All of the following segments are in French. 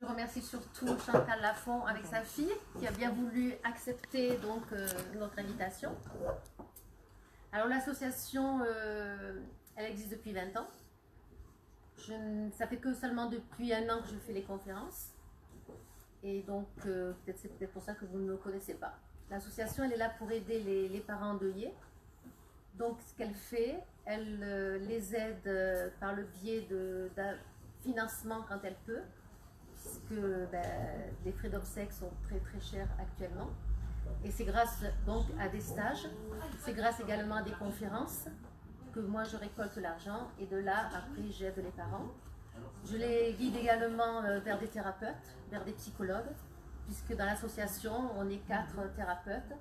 remercie surtout Chantal Lafont avec sa fille qui a bien voulu accepter donc notre invitation. Alors l'association, elle existe depuis 20 ans. Ça fait que seulement depuis 1 an que je fais les conférences. Et donc c'est peut-être pour ça que vous ne me connaissez pas. L'association, elle est là pour aider les parents endeuillés. Donc ce qu'elle fait, elle les aide par le biais d'un financement quand elle peut, puisque les frais d'obsèques sont très très chers actuellement. Et c'est grâce donc à des stages, c'est grâce également à des conférences que moi je récolte l'argent et de là après j'aide les parents. Je les guide également vers des thérapeutes, vers des psychologues, puisque dans l'association on est 4 thérapeutes,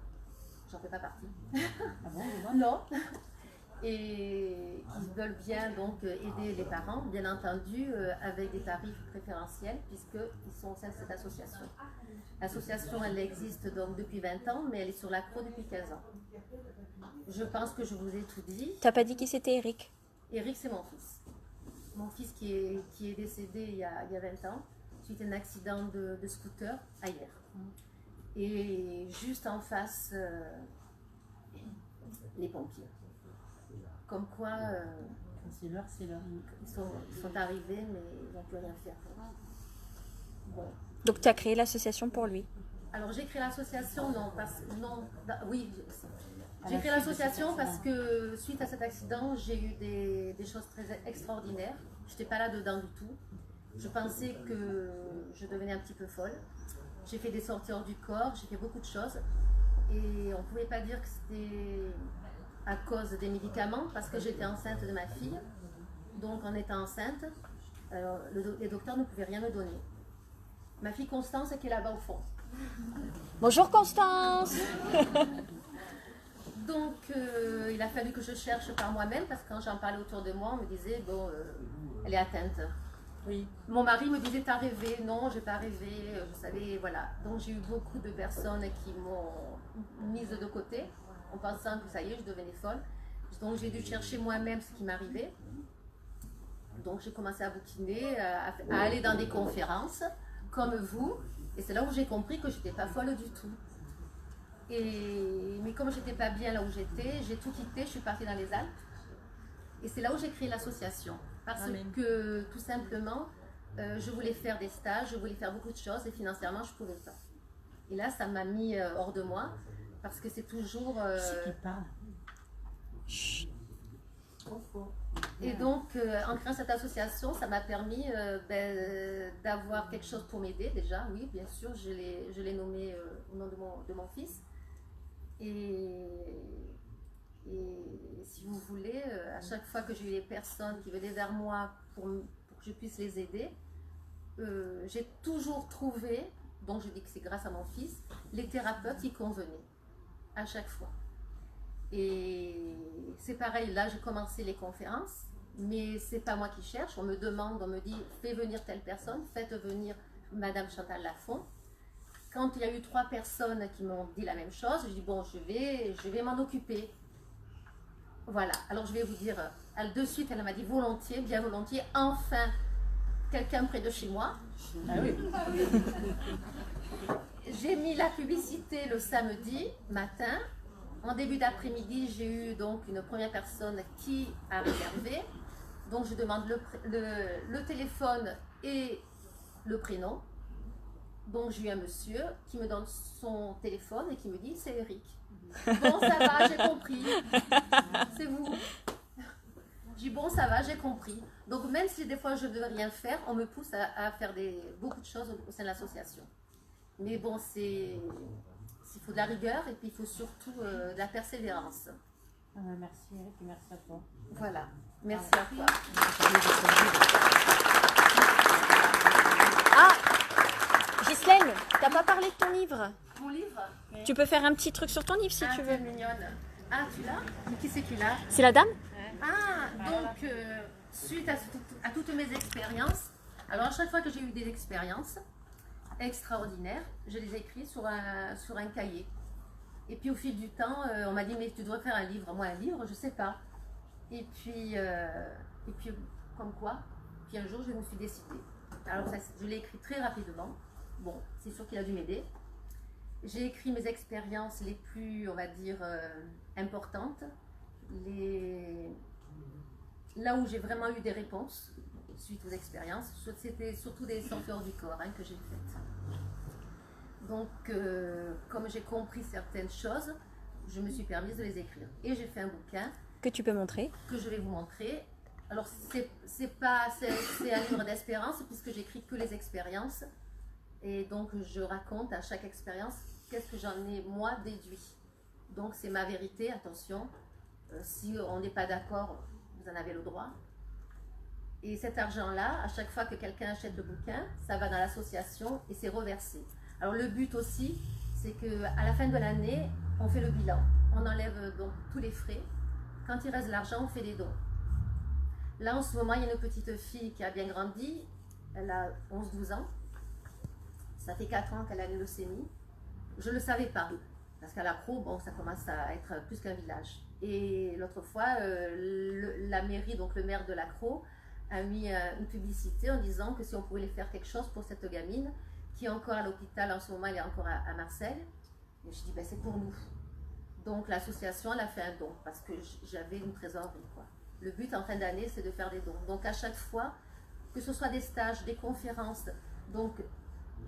j'en fais pas partie. Ah bon, non. Et qui veulent bien donc aider les parents, bien entendu avec des tarifs préférentiels puisqu'ils sont au sein de cette association. L'association, elle existe donc depuis 20 ans, mais elle est sur l'accro depuis 15 ans. Je pense que je vous ai tout dit. T'as pas dit qui c'était, Eric? Eric, c'est mon fils. Mon fils qui est décédé il y a 20 ans, suite à un accident de scooter à hier. Et juste en face, les pompiers. Comme quoi, c'est l'heure, c'est l'heure. Ils sont arrivés, mais ils n'ont plus rien faire. Bon. Donc tu as créé l'association pour lui? Alors j'ai créé l'association, oui, j'ai créé l'association parce que suite à cet accident, j'ai eu des choses très extraordinaires. Je n'étais pas là dedans du tout. Je pensais que je devenais un petit peu folle. J'ai fait des sorties hors du corps, j'ai fait beaucoup de choses. Et on ne pouvait pas dire que c'était à cause des médicaments, parce que j'étais enceinte de ma fille. Donc en étant enceinte, les docteurs ne pouvaient rien me donner. Ma fille Constance qui est là-bas au fond. Bonjour Constance. Donc il a fallu que je cherche par moi-même, parce que quand j'en parlais autour de moi, on me disait, bon, elle est atteinte. Oui. Mon mari me disait, t'as rêvé? Non, j'ai pas rêvé, vous savez, voilà. Donc j'ai eu beaucoup de personnes qui m'ont mise de côté, en pensant que ça y est, je devenais folle. Donc j'ai dû chercher moi-même ce qui m'arrivait. Donc j'ai commencé à bouquiner, à aller dans des conférences, comme vous. Et c'est là où j'ai compris que je n'étais pas folle du tout. Mais comme je n'étais pas bien là où j'étais, j'ai tout quitté, je suis partie dans les Alpes. Et c'est là où j'ai créé l'association. Parce que tout simplement, je voulais faire des stages, je voulais faire beaucoup de choses et financièrement, je ne pouvais pas. Et là, ça m'a mis hors de moi. Parce que c'est toujours... C'est qui parle. Chut. Et donc, en créant cette association, ça m'a permis d'avoir quelque chose pour m'aider déjà. Oui, bien sûr, je l'ai nommé au nom de mon fils. Et si vous voulez, à chaque fois que j'ai eu des personnes qui venaient vers moi pour que je puisse les aider, j'ai toujours trouvé, donc je dis que c'est grâce à mon fils, les thérapeutes qui convenaient. À chaque fois. Et c'est pareil, là j'ai commencé les conférences, mais c'est pas moi qui cherche, on me demande, on me dit fais venir telle personne, faites venir Madame Chantal Lafont. Quand il y a eu 3 personnes qui m'ont dit la même chose, je dis bon, je vais m'en occuper. Voilà, alors je vais vous dire, de suite elle m'a dit volontiers, bien volontiers, enfin quelqu'un près de chez moi. Ah oui. J'ai mis la publicité le samedi matin. En début d'après-midi, j'ai eu donc une première personne qui a réservé. Donc je demande le téléphone et le prénom. Donc j'ai eu un monsieur qui me donne son téléphone et qui me dit c'est Eric. Bon ça va, j'ai compris. C'est vous. Je dis bon ça va, j'ai compris. Donc même si des fois je ne veux rien faire, on me pousse à faire beaucoup de choses au sein de l'association. Mais bon, il faut de la rigueur et puis il faut surtout de la persévérance. Merci Eric et merci à toi. Voilà, merci à toi. Ah, Ghislaine, t'as pas parlé de ton livre? Mon livre? Tu peux faire un petit truc sur ton livre si tu veux. Mignonne. Ah, tu l'as? Qui c'est qui l'a? C'est la dame? Ah, donc suite à toutes mes expériences, alors à chaque fois que j'ai eu des expériences extraordinaires, je les ai écrites sur un cahier. Et puis au fil du temps, on m'a dit mais tu devrais faire un livre. Moi un livre, je sais pas. Et puis comme quoi, puis un jour je me suis décidée. Alors, je l'ai écrit très rapidement. Bon, c'est sûr qu'il a dû m'aider. J'ai écrit mes expériences les plus, on va dire, importantes. Là où j'ai vraiment eu des réponses suite aux expériences. C'était surtout des senteurs du corps que j'ai faites. Donc, comme j'ai compris certaines choses, je me suis permise de les écrire. Et j'ai fait un bouquin Que tu peux montrer. que je vais vous montrer. Alors, c'est un livre d'espérance puisque j'écris que les expériences. Et donc, je raconte à chaque expérience qu'est-ce que j'en ai, moi, déduit. Donc, c'est ma vérité, attention. Si on n'est pas d'accord, vous en avez le droit. Et cet argent-là, à chaque fois que quelqu'un achète le bouquin, ça va dans l'association et c'est reversé. Alors, le but aussi, c'est qu'à la fin de l'année, on fait le bilan. On enlève donc tous les frais. Quand il reste de l'argent, on fait des dons. Là, en ce moment, il y a une petite fille qui a bien grandi. Elle a 11-12 ans. Ça fait 4 ans qu'elle a une leucémie. Je ne le savais pas. Parce qu'à l'Accro, bon, ça commence à être plus qu'un village. Et l'autre fois, la mairie, donc le maire de l'Accro, a mis une publicité en disant que si on pouvait faire quelque chose pour cette gamine, qui est encore à l'hôpital en ce moment, elle est encore à Marseille. Et je dis, ben, c'est pour nous. Donc l'association, elle a fait un don, parce que j'avais une trésorerie, quoi. Le but en fin d'année, c'est de faire des dons. Donc à chaque fois, que ce soit des stages, des conférences, donc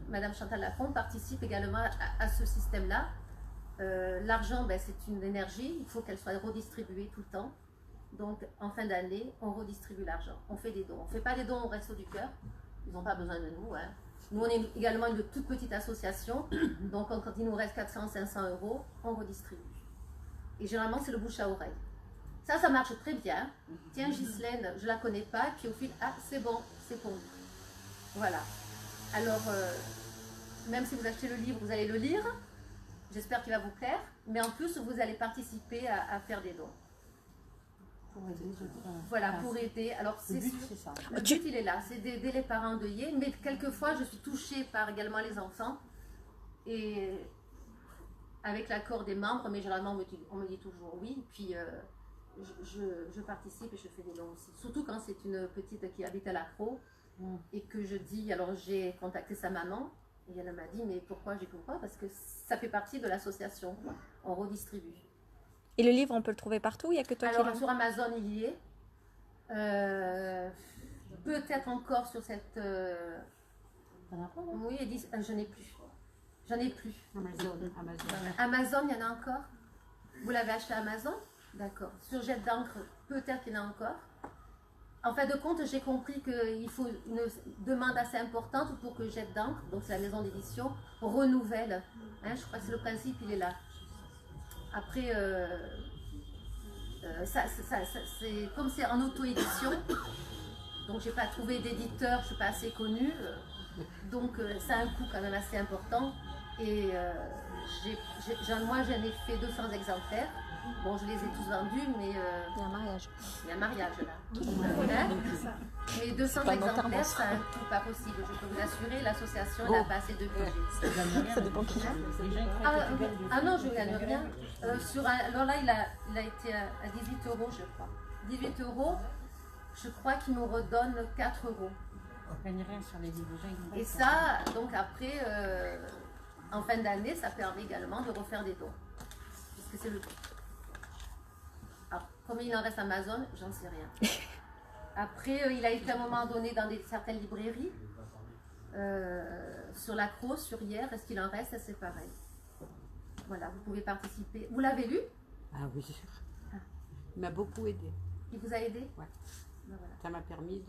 Madame Chantal Lafont participe également à ce système-là. L'argent, ben, c'est une énergie, il faut qu'elle soit redistribuée tout le temps. Donc en fin d'année, on redistribue l'argent, on fait des dons. On ne fait pas des dons au Resto du Cœur, ils n'ont pas besoin de nous. Nous, on est également une toute petite association, donc quand il nous reste 400-500 euros, on redistribue. Et généralement, c'est le bouche à oreille. Ça marche très bien. Tiens, Ghislaine, je ne la connais pas, puis au fil, ah, c'est bon, c'est pour nous. Voilà. Alors, même si vous achetez le livre, vous allez le lire. J'espère qu'il va vous plaire. Mais en plus, vous allez participer à faire des dons. Pour aider, voilà, pour aider. Alors, le but, c'est ça. Le but, il est là. C'est d'aider les parents endeuillés. Mais quelquefois, je suis touchée par également les enfants. Et avec l'accord des membres, mais généralement, on me dit toujours oui. Puis, je participe et je fais des dons aussi. Surtout quand c'est une petite qui habite à l'Accro. Et que je dis, alors j'ai contacté sa maman et elle m'a dit, mais pourquoi? J'ai pourquoi? Parce que ça fait partie de l'association, on redistribue. Et le livre, on peut le trouver partout? Il n'y a que toi qui l'as? Alors sur Amazon, il y est. Peut-être encore sur cette... oui, je n'ai plus. J'en ai plus. Amazon, il y en a encore? Vous l'avez acheté à Amazon? D'accord. Sur Jet d'encre, peut-être qu'il y en a encore. En fin de compte, j'ai compris qu'il faut une demande assez importante pour que Jet d'encre, donc c'est la maison d'édition, renouvelle. Je crois que c'est le principe, il est là. Après, c'est comme c'est en auto-édition, donc j'ai pas trouvé d'éditeur, je suis pas assez connue, donc ça a un coût quand même assez important. Et moi j'en ai fait 200 exemplaires. Bon, je les ai tous vendus, mais... il y a un mariage. Il y a un mariage là. Mais 200 exemplaires, c'est un coût pas possible. Je peux vous assurer, l'association n'a pas assez de budget. Ça dépend qui. Ah non, je ne gagne rien. Alors là, il a été à 18 euros, je crois. 18 euros, je crois qu'il nous redonne 4 euros. On gagne rien sur les livres. Et ça, donc après, en fin d'année, ça permet également de refaire des dons. Puisque c'est le but. Alors, combien il en reste Amazon, j'en sais rien. Après, il a été à un moment donné dans certaines librairies. Sur l'Accro, sur Hier, est-ce qu'il en reste? C'est pareil. Voilà, vous pouvez participer. Vous l'avez lu? Ah oui. Il m'a beaucoup aidé. Il vous a aidé? Ouais. Ben voilà. Ça m'a permis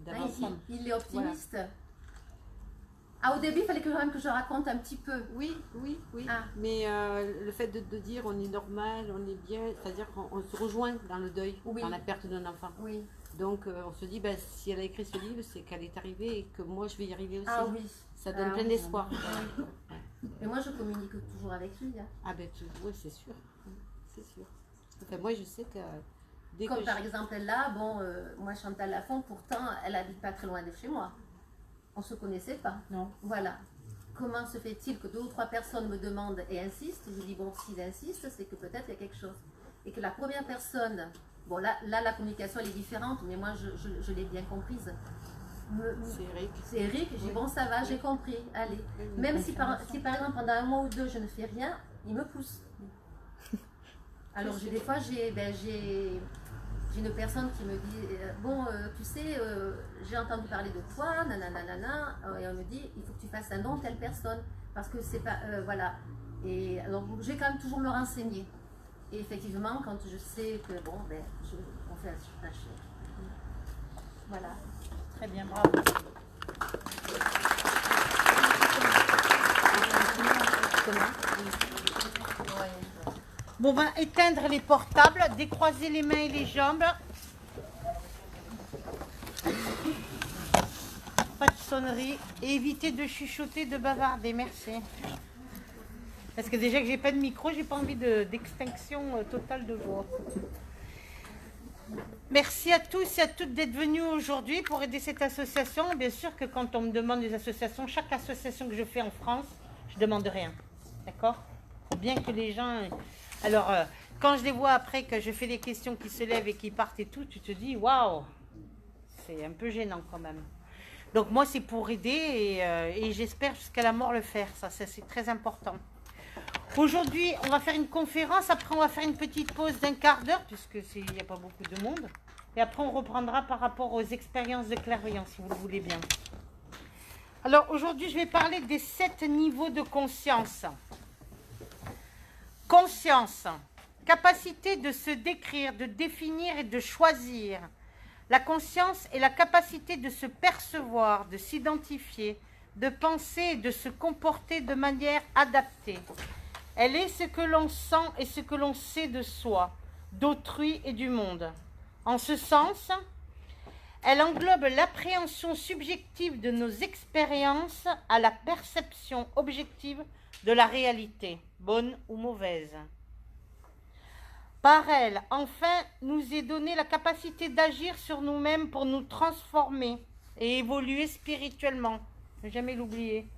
d'avancer. Il est optimiste. Voilà. Ah, au début, il fallait quand même que je raconte un petit peu. Oui. Ah. Mais le fait de dire on est normal, on est bien, c'est-à-dire qu'on se rejoint dans le deuil, dans la perte d'un enfant. Oui. Donc on se dit, si elle a écrit ce livre, c'est qu'elle est arrivée et que moi je vais y arriver aussi. Ah oui. Ça donne plein d'espoir. Oui. Et moi je communique toujours avec lui. Ah ben oui, c'est sûr. C'est sûr. Enfin, moi je sais que... Comme par exemple là, moi Chantal Lafont, pourtant elle habite pas très loin de chez moi. On ne se connaissait pas. Non. Voilà. Comment se fait-il que 2 ou 3 personnes me demandent et insistent? Je dis, bon, s'ils insistent, c'est que peut-être il y a quelque chose. Et que la première personne, bon là la communication elle est différente, mais moi je l'ai bien comprise. C'est Eric. C'est Eric, je dis bon ça va, j'ai compris, allez. Même si par exemple pendant un mois ou deux je ne fais rien, il me pousse. Alors des fois j'ai une personne qui me dit bon tu sais j'ai entendu parler de toi, nanana, et on me dit il faut que tu fasses un don à telle personne parce que c'est pas voilà. Et alors je vais quand même toujours me renseigner. Et effectivement quand je sais que bon on fait un chèque. Voilà. Très bien, bravo. Bon, on va éteindre les portables, décroiser les mains et les jambes. Pas de sonnerie. Et éviter de chuchoter, de bavarder. Merci. Parce que déjà que j'ai pas de micro, j'ai pas envie d'extinction totale de voix. Merci à tous et à toutes d'être venus aujourd'hui pour aider cette association. Bien sûr que quand on me demande des associations, chaque association que je fais en France, je ne demande rien. D'accord ? Il faut bien que les gens... Alors, quand je les vois après, que je fais des questions qui se lèvent et qui partent et tout, tu te dis, waouh, c'est un peu gênant quand même. Donc moi, c'est pour aider et j'espère jusqu'à la mort le faire. Ça c'est très important. Aujourd'hui, on va faire une conférence. Après, on va faire une petite pause d'1 quart d'heure, puisqu'il n'y a pas beaucoup de monde. Et après, on reprendra par rapport aux expériences de clairvoyance, si vous le voulez bien. Alors, aujourd'hui, je vais parler des 7 niveaux de conscience. Conscience, capacité de se décrire, de définir et de choisir. La conscience est la capacité de se percevoir, de s'identifier, de penser et de se comporter de manière adaptée. Elle est ce que l'on sent et ce que l'on sait de soi, d'autrui et du monde. En ce sens, elle englobe l'appréhension subjective de nos expériences à la perception objective de la réalité, bonne ou mauvaise. Par elle, enfin, nous est donnée la capacité d'agir sur nous-mêmes pour nous transformer et évoluer spirituellement. Ne jamais l'oublier.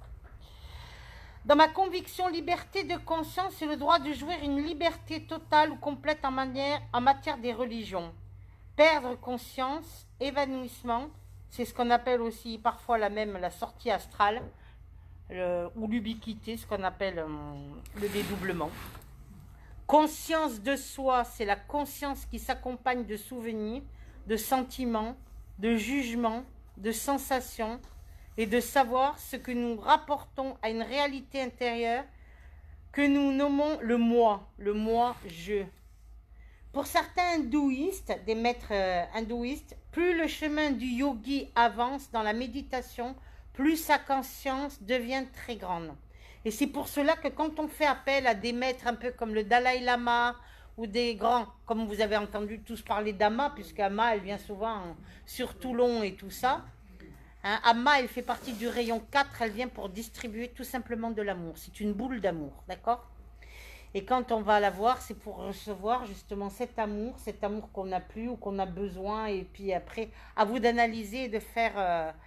Dans ma conviction, liberté de conscience, c'est le droit de jouir une liberté totale ou complète en matière des religions. Perdre conscience, évanouissement, c'est ce qu'on appelle aussi parfois la sortie astrale, ou l'ubiquité, ce qu'on appelle le dédoublement. Conscience de soi, c'est la conscience qui s'accompagne de souvenirs, de sentiments, de jugements, de sensations, et de savoir ce que nous rapportons à une réalité intérieure que nous nommons le moi-je. Pour certains hindouistes, des maîtres hindouistes, plus le chemin du yogi avance dans la méditation, plus sa conscience devient très grande. Et c'est pour cela que quand on fait appel à des maîtres un peu comme le Dalai Lama ou des grands, comme vous avez entendu tous parler d'Ama, puisque Ama, elle vient souvent sur Toulon et tout ça, Amma, elle fait partie du rayon 4, elle vient pour distribuer tout simplement de l'amour. C'est une boule d'amour, d'accord ? Et quand on va la voir, c'est pour recevoir justement cet amour qu'on n'a plus ou qu'on a besoin. Et puis après, à vous d'analyser et de faire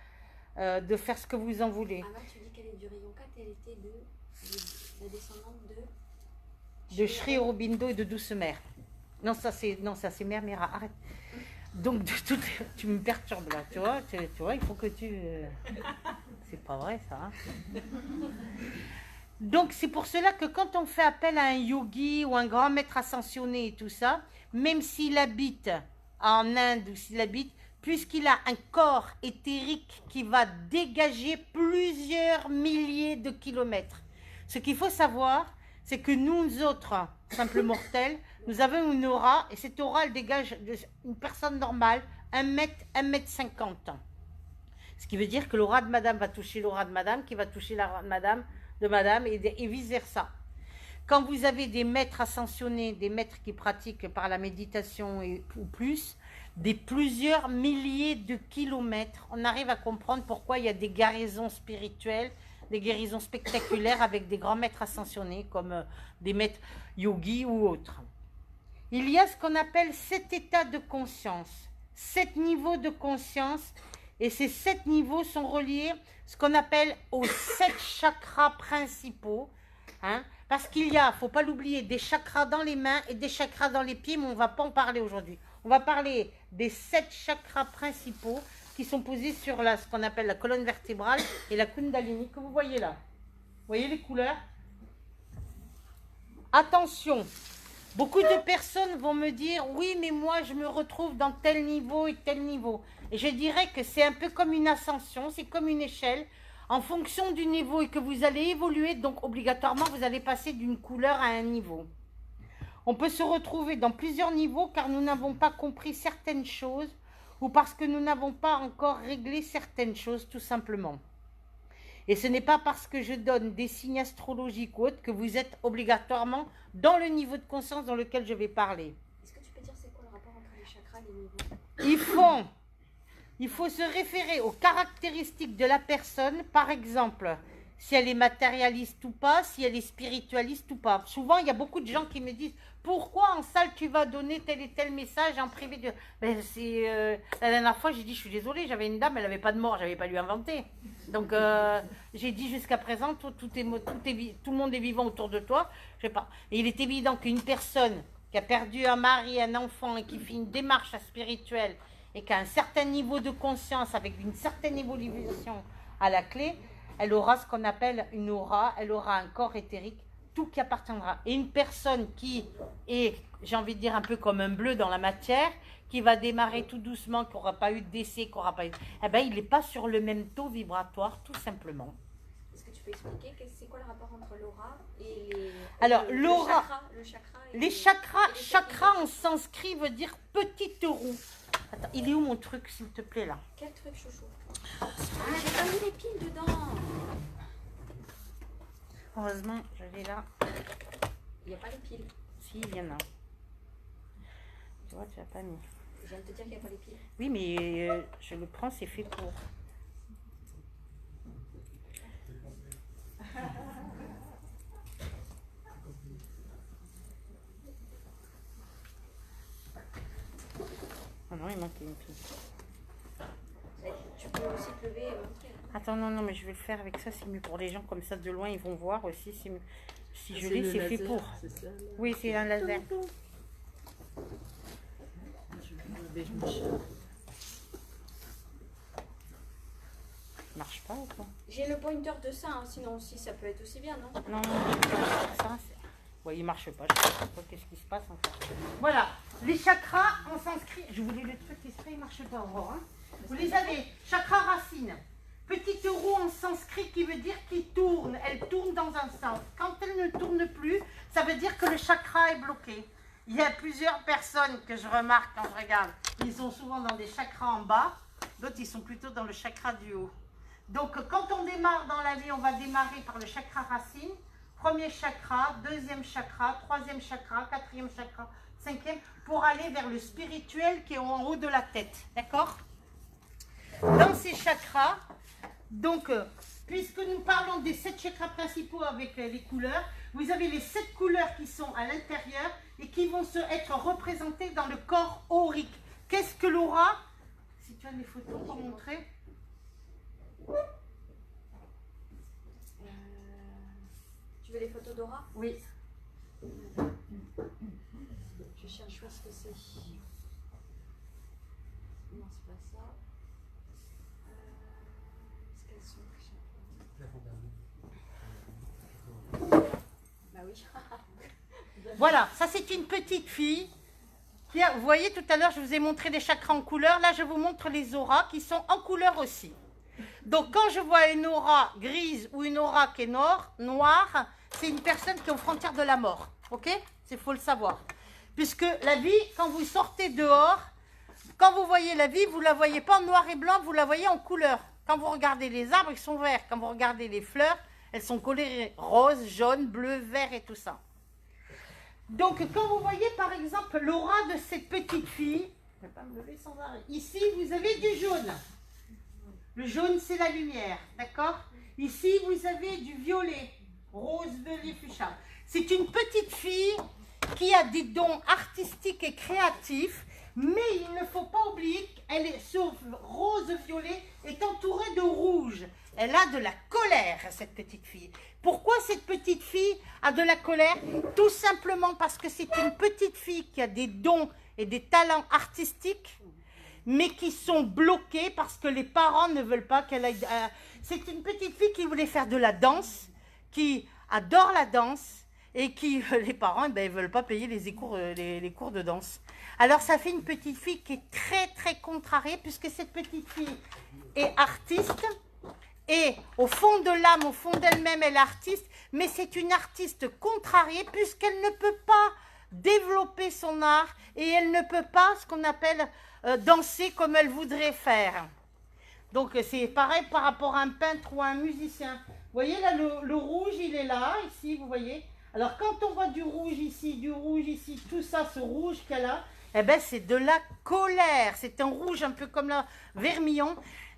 ce que vous en voulez. Amma, tu dis qu'elle est du rayon 4, elle était de la descendante de Sri Aurobindo et de Douce Mère. Non, ça c'est Mère Mira, arrête. Donc, tu me perturbes là, tu vois, il faut que tu... C'est pas vrai ça. Hein. Donc, c'est pour cela que quand on fait appel à un yogi ou un grand maître ascensionné et tout ça, même s'il habite en Inde ou s'il habite, puisqu'il a un corps éthérique qui va dégager plusieurs milliers de kilomètres. Ce qu'il faut savoir, c'est que nous autres, simples mortels, nous avons une aura, et cette aura, elle dégage une personne normale, 1m50. Ce qui veut dire que l'aura de madame va toucher l'aura de madame, qui va toucher l'aura de madame, et vice-versa. Quand vous avez des maîtres ascensionnés, des maîtres qui pratiquent par la méditation ou plus, des plusieurs milliers de kilomètres, on arrive à comprendre pourquoi il y a des guérisons spirituelles, des guérisons spectaculaires avec des grands maîtres ascensionnés, comme des maîtres yogis ou autres. Il y a ce qu'on appelle 7 états de conscience, 7 niveaux de conscience, et ces 7 niveaux sont reliés, ce qu'on appelle aux 7 chakras principaux, hein, parce qu'il y a, il ne faut pas l'oublier, des chakras dans les mains et des chakras dans les pieds, mais on ne va pas en parler aujourd'hui. On va parler des 7 chakras principaux, qui sont posées sur ce qu'on appelle la colonne vertébrale et la kundalini que vous voyez là. Vous voyez les couleurs? Attention, beaucoup de personnes vont me dire « Oui, mais moi, je me retrouve dans tel niveau et tel niveau. » Et je dirais que c'est un peu comme une ascension, c'est comme une échelle. En fonction du niveau et que vous allez évoluer, donc obligatoirement, vous allez passer d'une couleur à un niveau. On peut se retrouver dans plusieurs niveaux car nous n'avons pas compris certaines choses ou parce que nous n'avons pas encore réglé certaines choses, tout simplement. Et ce n'est pas parce que je donne des signes astrologiques ou autres que vous êtes obligatoirement dans le niveau de conscience dans lequel je vais parler. Est-ce que tu peux dire c'est quoi le rapport entre les chakras et les niveaux? Il faut se référer aux caractéristiques de la personne, par exemple, si elle est matérialiste ou pas, si elle est spiritualiste ou pas. Souvent, il y a beaucoup de gens qui me disent « Pourquoi en salle tu vas donner tel et tel message en privé de... » La dernière fois, j'ai dit « Je suis désolée, j'avais une dame, elle n'avait pas de mort, je n'avais pas lui inventer. » Donc, j'ai dit jusqu'à présent, tout le monde est vivant autour de toi. Je sais pas. Et il est évident qu'une personne qui a perdu un mari, un enfant et qui fait une démarche spirituelle et qui a un certain niveau de conscience avec une certaine évolution à la clé, elle aura ce qu'on appelle une aura, elle aura un corps éthérique, tout qui appartiendra. Et une personne qui est, j'ai envie de dire, un peu comme un bleu dans la matière, qui va démarrer tout doucement, qui n'aura pas eu de décès, qui n'aura pas eu... Eh bien, il n'est pas sur le même taux vibratoire, tout simplement. Est-ce que tu peux expliquer c'est quoi le rapport entre l'aura et les... Alors, l'aura... Le chakra les chakras en sanskrit veut dire petite roue. Attends, il est où mon truc, s'il te plaît, là? Quel truc, chouchou? Ah, j'ai pas mis les piles dedans. Heureusement, je l'ai là. Il n'y a pas les piles. Si, il y en a. Tu vois, tu n'as pas mis. Je viens de te dire qu'il n'y a pas les piles. Oui, mais je le prends, c'est fait pour. Oh non, il manquait une pile. Tu peux aussi te lever et montrer. Attends, non, mais je vais le faire avec ça, c'est mieux pour les gens, comme ça, de loin, ils vont voir aussi. Si je l'ai, c'est fait pour. Ça, oui, c'est un laser. Marche pas ou quoi? J'ai le pointeur de ça, hein, sinon aussi ça peut être aussi bien, non? Non, ça, ouais, il marche pas, je sais pas qu'est-ce qui se passe en fait. Voilà, les chakras en sanskrit, je voulais le truc exprès, il marche pas Aurore. Hein. Vous les avez, chakra racine, petite roue en sanskrit qui veut dire qui tourne, elle tourne dans un sens. Quand elle ne tourne plus, ça veut dire que le chakra est bloqué. Il y a plusieurs personnes que je remarque quand je regarde, ils sont souvent dans des chakras en bas, d'autres ils sont plutôt dans le chakra du haut. Donc quand on démarre dans la vie, on va démarrer par le chakra racine, premier chakra, deuxième chakra, troisième chakra, quatrième chakra, cinquième, pour aller vers le spirituel qui est en haut de la tête, d'accord? Dans ces chakras, donc, puisque nous parlons des 7 chakras principaux avec les couleurs, vous avez les 7 couleurs qui sont à l'intérieur et qui vont être représentées dans le corps aurique. Qu'est-ce que l'aura? Si tu as des photos pour montrer. Tu veux les photos d'aura? Oui. Je cherche où est-ce que c'est. Non, c'est pas ça. Est-ce qu'elles sont... Bah oui. Voilà, ça c'est une petite fille. Vous voyez tout à l'heure, je vous ai montré des chakras en couleur. Là, je vous montre les auras qui sont en couleur aussi. Donc, quand je vois une aura grise ou une aura qui est noire, c'est une personne qui est aux frontières de la mort. Ok? Il faut le savoir. Puisque la vie, quand vous sortez dehors, quand vous voyez la vie, vous ne la voyez pas en noir et blanc, vous la voyez en couleur. Quand vous regardez les arbres, ils sont verts. Quand vous regardez les fleurs, elles sont colorées rose, jaune, bleu, vert et tout ça. Donc, quand vous voyez par exemple l'aura de cette petite fille, je ne vais pas me lever sans arrêt. Ici, vous avez du jaune. Le jaune, c'est la lumière, d'accord? Ici, vous avez du violet, rose, violet, fuchsia. C'est une petite fille qui a des dons artistiques et créatifs, mais il ne faut pas oublier qu'elle est, sauf rose-violet, est entourée de rouge. Elle a de la colère, cette petite fille. Pourquoi cette petite fille a de la colère? Tout simplement parce que c'est une petite fille qui a des dons et des talents artistiques, mais qui sont bloquées parce que les parents ne veulent pas qu'elle aille... c'est une petite fille qui voulait faire de la danse, qui adore la danse, et qui, les parents, eh ben, ils ne veulent pas payer les cours de danse. Alors ça fait une petite fille qui est très très contrariée, puisque cette petite fille est artiste, et au fond de l'âme, au fond d'elle-même, elle est artiste, mais c'est une artiste contrariée, puisqu'elle ne peut pas développer son art, et elle ne peut pas, ce qu'on appelle, danser comme elle voudrait faire. Donc c'est pareil par rapport à un peintre ou à un musicien. Vous voyez là, le rouge, il est là, ici, vous voyez. Alors quand on voit du rouge ici, tout ça, ce rouge qu'elle a, eh ben c'est de la colère. C'est un rouge un peu comme la vermillon.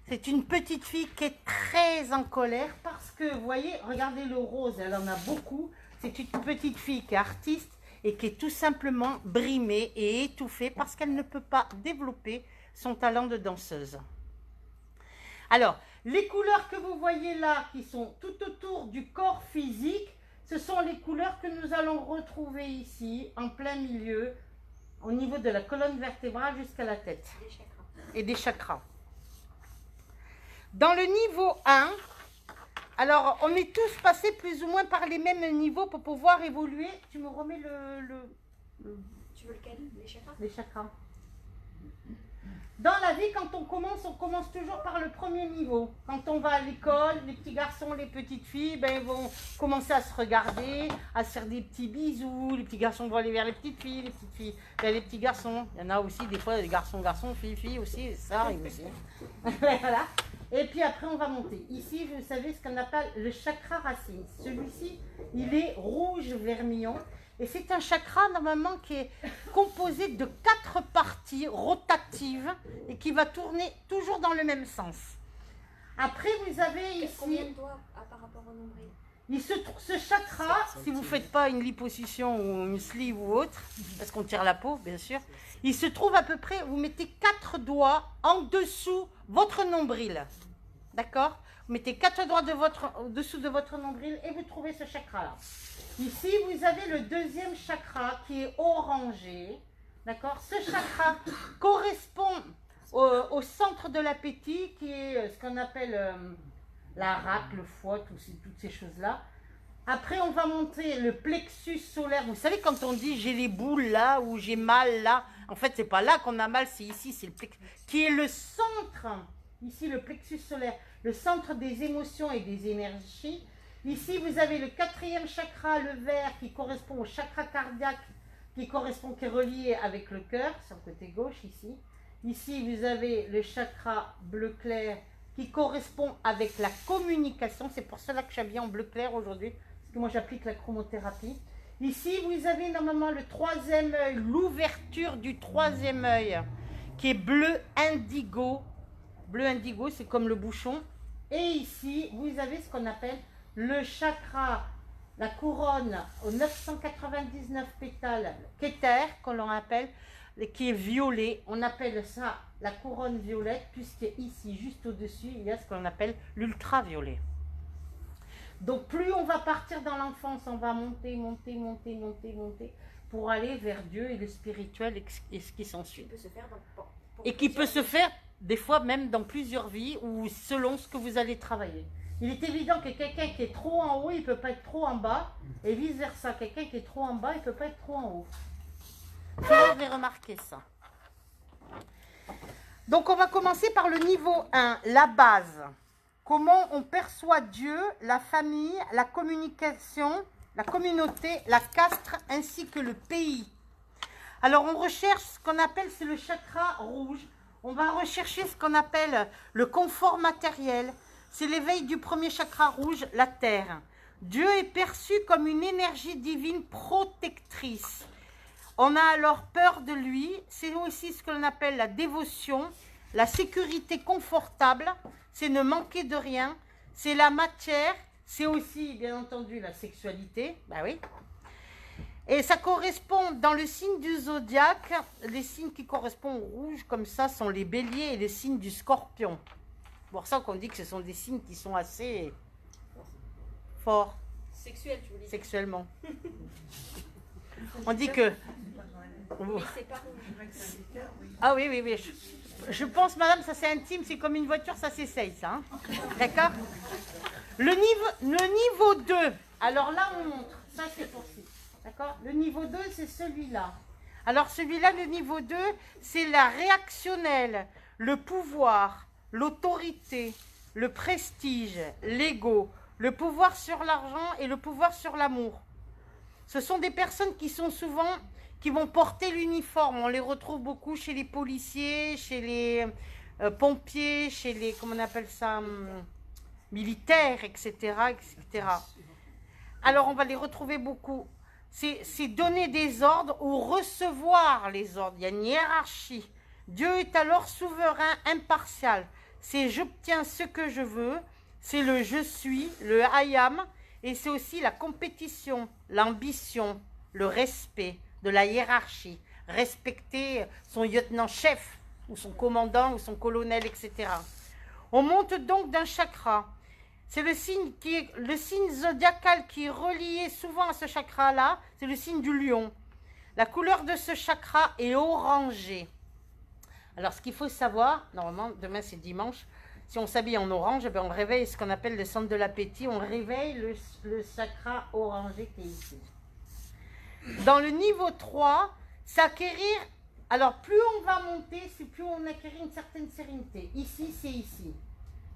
C'est une petite fille qui est très en colère parce que, vous voyez, regardez le rose, elle en a beaucoup. C'est une petite fille qui est artiste et qui est tout simplement brimée et étouffée parce qu'elle ne peut pas développer son talent de danseuse. Alors, les couleurs que vous voyez là, qui sont tout autour du corps physique, ce sont les couleurs que nous allons retrouver ici, en plein milieu, au niveau de la colonne vertébrale jusqu'à la tête. Et des chakras. Dans le niveau 1, alors on est tous passés plus ou moins par les mêmes niveaux pour pouvoir évoluer. Tu me remets Tu veux lequel? Les chakras? Les chakras. Dans la vie, quand on commence toujours par le premier niveau. Quand on va à l'école, les petits garçons, les petites filles, ben, ils vont commencer à se regarder, à se faire des petits bisous. Les petits garçons vont aller vers les petites filles vers les petits garçons. Il y en a aussi des fois des garçons, filles aussi, ça arrive aussi. Voilà. Et puis après, on va monter. Ici, vous savez ce qu'on appelle le chakra racine. Celui-ci, il est rouge vermillon. Et c'est un chakra normalement qui est composé de 4 parties rotatives et qui va tourner toujours dans le même sens. Après, vous avez ici... Combien de doigts par rapport au nombril? Ce chakra, si vous ne faites pas une liposuction ou une sleeve ou autre, parce qu'on tire la peau, bien sûr, il se trouve à peu près, vous mettez 4 doigts en dessous votre nombril. D'accord? Vous mettez 4 doigts au-dessous de votre nombril et vous trouvez ce chakra-là. Ici, vous avez le deuxième chakra qui est orangé. D'accord? Ce chakra correspond au centre de l'appétit qui est ce qu'on appelle la rate, le foie, toutes ces choses-là. Après, on va monter le plexus solaire. Vous savez, quand on dit j'ai les boules là ou j'ai mal là, en fait, c'est pas là qu'on a mal, c'est ici, c'est le plexus, qui est le centre. Ici, le plexus solaire, le centre des émotions et des énergies. Ici, vous avez le 4e chakra, le vert, qui correspond au chakra cardiaque, qui est relié avec le cœur, sur le côté gauche, ici. Ici, vous avez le chakra bleu clair, qui correspond avec la communication. C'est pour cela que je suis habillée en bleu clair aujourd'hui, parce que moi, j'applique la chromothérapie. Ici, vous avez normalement le 3e œil, l'ouverture du 3e œil, qui est bleu indigo. Bleu indigo, c'est comme le bouchon. Et ici, vous avez ce qu'on appelle le chakra, la couronne aux 999 pétales, Keter, qu'on l'on appelle, qui est violet. On appelle ça la couronne violette, puisqu'ici, juste au-dessus, il y a ce qu'on appelle l'ultraviolet. Donc, plus on va partir dans l'enfance, on va monter, pour aller vers Dieu et le spirituel et ce qui s'ensuit. Et qui peut se faire, des fois, même dans plusieurs vies, ou selon ce que vous allez travailler. Il est évident que quelqu'un qui est trop en haut, il ne peut pas être trop en bas, et vice-versa. Quelqu'un qui est trop en bas, il ne peut pas être trop en haut. Vous avez remarqué ça. Donc, on va commencer par le niveau 1, la base. Comment on perçoit Dieu, la famille, la communication, la communauté, la caste, ainsi que le pays. Alors, on recherche ce qu'on appelle, c'est le chakra rouge. On va rechercher ce qu'on appelle le confort matériel. C'est l'éveil du premier chakra rouge, la terre. Dieu est perçu comme une énergie divine protectrice. On a alors peur de lui. C'est aussi ce que l'on appelle la dévotion, la sécurité confortable, c'est ne manquer de rien, c'est la matière, c'est aussi, bien entendu, la sexualité. Ben oui. Et ça correspond dans le signe du zodiaque, les signes qui correspondent au rouge, comme ça, sont les béliers et les signes du scorpion. C'est pour ça qu'on dit que ce sont des signes qui sont assez forts. Sexuel, tu veux dire. Sexuellement. On dit que... Mais c'est pas rouge. Ah oui. Je pense, madame, ça c'est intime, c'est comme une voiture, ça s'essaye, ça. Hein. D'accord? Le niveau 2, alors là on montre, ça c'est pour ci. D'accord? Le niveau 2, c'est celui-là. Alors celui-là, le niveau 2, c'est la réactionnelle, le pouvoir, l'autorité, le prestige, l'ego, le pouvoir sur l'argent et le pouvoir sur l'amour. Ce sont des personnes qui sont souvent, qui vont porter l'uniforme. On les retrouve beaucoup chez les policiers, chez les pompiers, chez les, comment on appelle ça, militaires, etc., etc. Alors on va les retrouver beaucoup. C'est donner des ordres ou recevoir les ordres. Il y a une hiérarchie. Dieu est alors souverain, impartial. C'est j'obtiens ce que je veux. C'est le je suis, le I am. Et c'est aussi la compétition, l'ambition, le respect de la hiérarchie. Respecter son lieutenant-chef ou son commandant ou son colonel, etc. On monte donc d'un chakra. C'est le signe zodiacal qui est relié souvent à ce chakra-là, c'est le signe du lion. La couleur de ce chakra est orangée. Alors, ce qu'il faut savoir, normalement, demain c'est dimanche, si on s'habille en orange, on réveille ce qu'on appelle le centre de l'appétit, on réveille le chakra orangé qui est ici. Dans le niveau 3, c'est acquérir, alors plus on va monter, c'est plus on acquérit une certaine sérénité. Ici, c'est ici.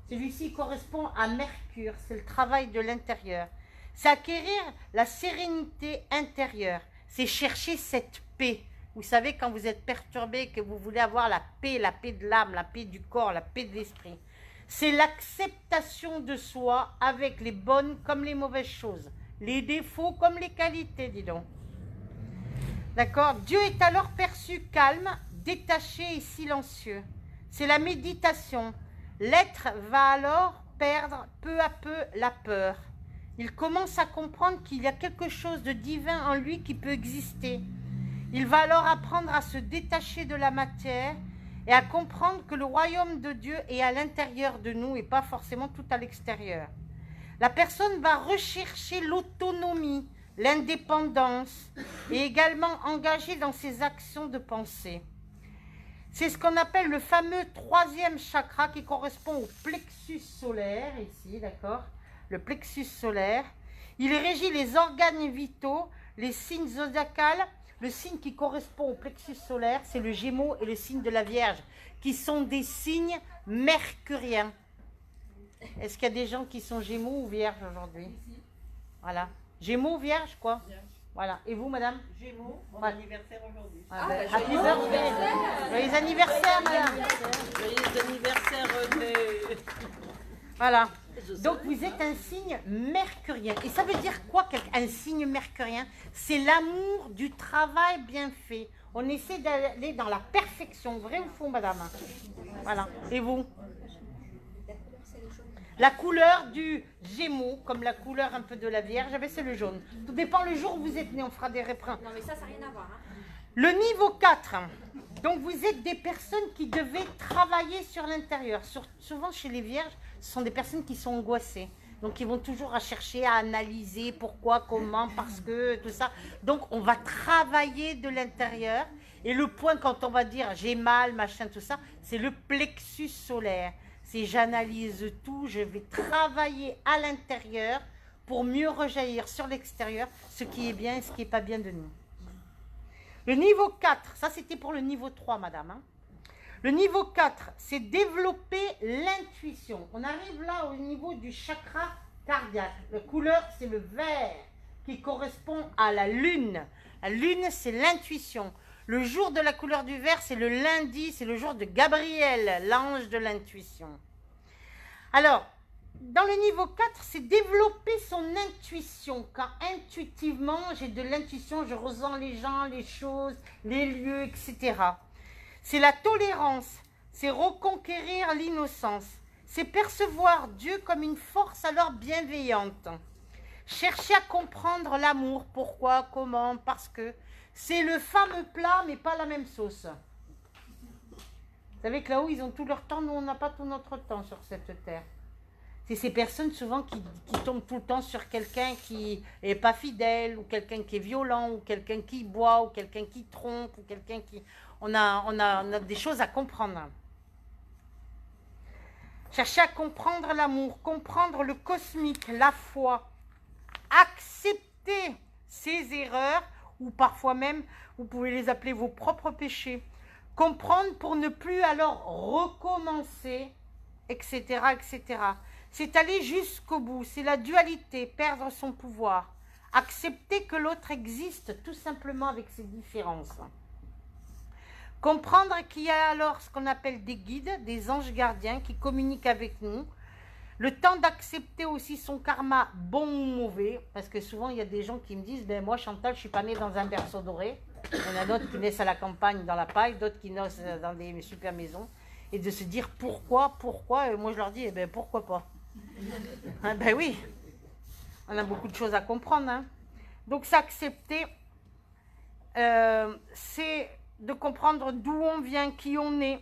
Celui-ci correspond à Mercure, c'est le travail de l'intérieur. C'est acquérir la sérénité intérieure, c'est chercher cette paix. Vous savez, quand vous êtes perturbé, que vous voulez avoir la paix de l'âme, la paix du corps, la paix de l'esprit. C'est l'acceptation de soi avec les bonnes comme les mauvaises choses, les défauts comme les qualités, dis donc. D'accord? Dieu est alors perçu calme, détaché et silencieux. C'est la méditation. L'être va alors perdre peu à peu la peur. Il commence à comprendre qu'il y a quelque chose de divin en lui qui peut exister. Il va alors apprendre à se détacher de la matière et à comprendre que le royaume de Dieu est à l'intérieur de nous et pas forcément tout à l'extérieur. La personne va rechercher l'autonomie, l'indépendance et également engager dans ses actions de pensée. C'est ce qu'on appelle le fameux 3e chakra qui correspond au plexus solaire, ici, d'accord? Le plexus solaire. Il régit les organes vitaux, les signes zodiacaux. Le signe qui correspond au plexus solaire, c'est le Gémeaux et le signe de la Vierge, qui sont des signes mercuriens. Est-ce qu'il y a des gens qui sont Gémeaux ou Vierges aujourd'hui? Voilà. Gémeaux, Vierge, quoi? Voilà. Et vous, madame? Gémeaux, mon anniversaire aujourd'hui. Ah, ben, happy birthday! Joyeux anniversaire, madame! Joyeux anniversaire, de... Voilà. Donc, vous êtes un signe mercurien. Et ça veut dire quoi, un signe mercurien? C'est l'amour du travail bien fait. On essaie d'aller dans la perfection. Vrai ou faux, madame? Voilà. Et vous? La couleur du Gémeaux, comme la couleur un peu de la Vierge, c'est le jaune. Tout dépend le jour où vous êtes né, on fera des reprends. Non mais ça n'a rien à voir. Hein. Le niveau 4, donc vous êtes des personnes qui devaient travailler sur l'intérieur. Souvent chez les Vierges, ce sont des personnes qui sont angoissées. Donc ils vont toujours à chercher à analyser pourquoi, comment, parce que, tout ça. Donc on va travailler de l'intérieur. Et le point quand on va dire j'ai mal, machin, tout ça, c'est le plexus solaire. C'est j'analyse tout, je vais travailler à l'intérieur pour mieux rejaillir sur l'extérieur ce qui est bien et ce qui n'est pas bien de nous. Le niveau 4, ça c'était pour le niveau 3, madame. Hein. Le niveau 4, c'est développer l'intuition. On arrive là au niveau du chakra cardiaque. La couleur, c'est le vert qui correspond à la lune. La lune, c'est l'intuition. Le jour de la couleur du vert, c'est le lundi, c'est le jour de Gabriel, l'ange de l'intuition. Alors, dans le niveau 4, c'est développer son intuition. Quand intuitivement, j'ai de l'intuition, je ressens les gens, les choses, les lieux, etc. C'est la tolérance, c'est reconquérir l'innocence. C'est percevoir Dieu comme une force alors bienveillante. Chercher à comprendre l'amour, pourquoi, comment, parce que... C'est le fameux plat, mais pas la même sauce. Vous savez que là-haut, ils ont tout leur temps, nous, on n'a pas tout notre temps sur cette terre. C'est ces personnes souvent qui tombent tout le temps sur quelqu'un qui n'est pas fidèle, ou quelqu'un qui est violent, ou quelqu'un qui boit, ou quelqu'un qui trompe, ou quelqu'un qui... On a des choses à comprendre. Cherchez à comprendre l'amour, comprendre le cosmique, la foi. Accepter ses erreurs, ou parfois même, vous pouvez les appeler vos propres péchés. Comprendre pour ne plus alors recommencer, etc., etc. C'est aller jusqu'au bout, c'est la dualité, perdre son pouvoir. Accepter que l'autre existe tout simplement avec ses différences. Comprendre qu'il y a alors ce qu'on appelle des guides, des anges gardiens qui communiquent avec nous. Le temps d'accepter aussi son karma, bon ou mauvais, parce que souvent il y a des gens qui me disent, ben moi Chantal, je suis pas née dans un berceau doré. Il y en a d'autres qui naissent à la campagne dans la paille, d'autres qui naissent dans des super maisons. Et de se dire pourquoi, et moi je leur dis, eh ben pourquoi pas. Hein, ben oui, on a beaucoup de choses à comprendre. Hein. Donc s'accepter, c'est de comprendre d'où on vient, qui on est.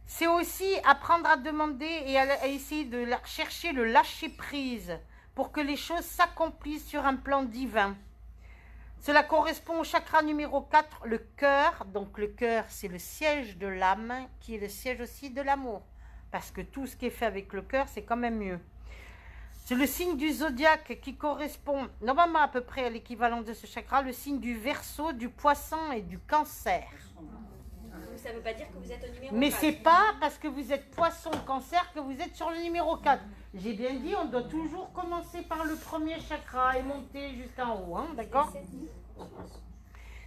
C'est aussi apprendre à demander et à essayer de chercher le lâcher-prise pour que les choses s'accomplissent sur un plan divin. Cela correspond au chakra numéro 4, le cœur. Donc le cœur, c'est le siège de l'âme, qui est le siège aussi de l'amour. Parce que tout ce qui est fait avec le cœur, c'est quand même mieux. C'est le signe du zodiaque qui correspond normalement à peu près à l'équivalent de ce chakra, le signe du Verseau, du Poisson et du Cancer. Ça ne veut pas dire que vous êtes au numéro 4. Mais c'est pas parce que vous êtes Poisson, Cancer que vous êtes sur le numéro 4. J'ai bien dit, on doit toujours commencer par le premier chakra et monter jusqu'en haut, hein, d'accord?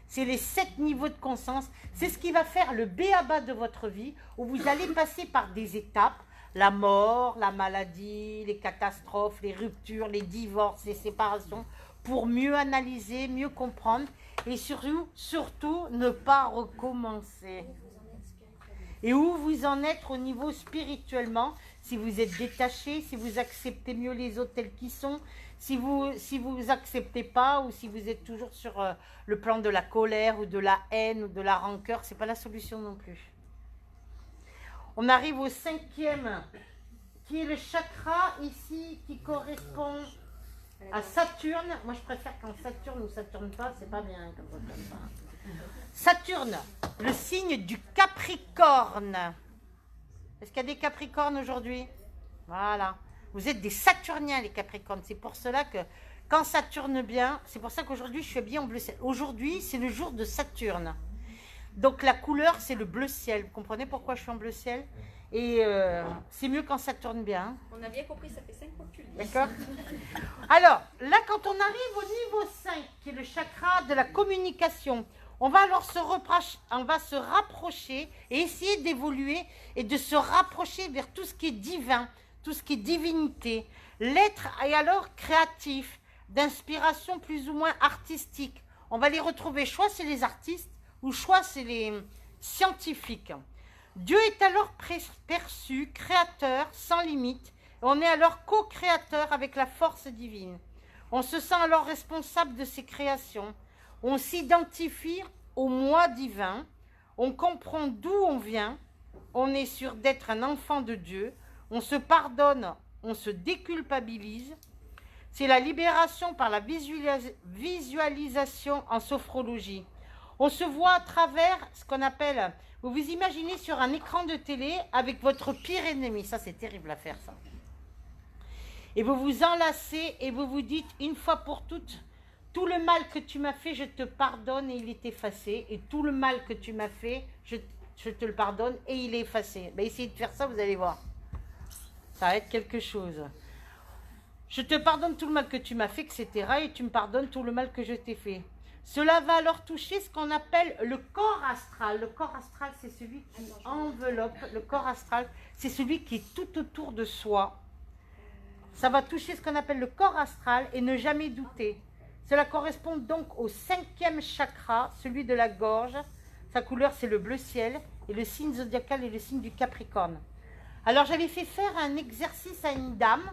C'est les 7 niveaux de conscience. C'est ce qui va faire le b.a.-ba de votre vie, où vous allez passer par des étapes. La mort, la maladie, les catastrophes, les ruptures, les divorces, les séparations, pour mieux analyser, mieux comprendre et surtout ne pas recommencer. Et où vous en êtes au niveau spirituellement, si vous êtes détaché, si vous acceptez mieux les autres tels qu'ils sont, si vous acceptez pas ou si vous êtes toujours sur le plan de la colère ou de la haine ou de la rancœur, c'est pas la solution non plus. On arrive au 5e, qui est le chakra ici, qui correspond à Saturne. Moi, je préfère quand Saturne ou Saturne pas, c'est pas bien comme ça. Saturne, le signe du Capricorne. Est-ce qu'il y a des Capricornes aujourd'hui? Voilà. Vous êtes des Saturniens, les Capricornes. C'est pour cela que quand Saturne bien, c'est pour ça qu'aujourd'hui, je suis habillée en bleu ciel. Aujourd'hui, c'est le jour de Saturne. Donc la couleur, c'est le bleu ciel. Vous comprenez pourquoi je suis en bleu ciel? Et c'est mieux quand ça tourne bien. On a bien compris, ça fait 5 fois que tu le dis. D'accord? Alors, là, quand on arrive au niveau 5, qui est le chakra de la communication, on va alors se rapprocher et essayer d'évoluer et de se rapprocher vers tout ce qui est divin, tout ce qui est divinité. L'être est alors créatif, d'inspiration plus ou moins artistique. On va les retrouver, soit c'est les artistes, ou soit c'est les scientifiques. Dieu est alors perçu, créateur, sans limite. On est alors co-créateur avec la force divine. On se sent alors responsable de ses créations. On s'identifie au moi divin. On comprend d'où on vient. On est sûr d'être un enfant de Dieu. On se pardonne, on se déculpabilise. C'est la libération par la visualisation en sophrologie. On se voit à travers ce qu'on appelle, vous vous imaginez sur un écran de télé avec votre pire ennemi. Ça, c'est terrible à faire, ça. Et vous vous enlacez et vous vous dites, une fois pour toutes, tout le mal que tu m'as fait, je te pardonne et il est effacé. Et tout le mal que tu m'as fait, je te le pardonne et il est effacé. Ben, essayez de faire ça, vous allez voir. Ça va être quelque chose. Je te pardonne tout le mal que tu m'as fait, etc. Et tu me pardonnes tout le mal que je t'ai fait. Cela va alors toucher ce qu'on appelle le corps astral. Le corps astral, c'est celui qui enveloppe. Le corps astral, c'est celui qui est tout autour de soi. Ça va toucher ce qu'on appelle le corps astral et ne jamais douter. Cela correspond donc au 5e chakra, celui de la gorge. Sa couleur, c'est le bleu ciel. Et le signe zodiacal est le signe du Capricorne. Alors, j'avais fait faire un exercice à une dame,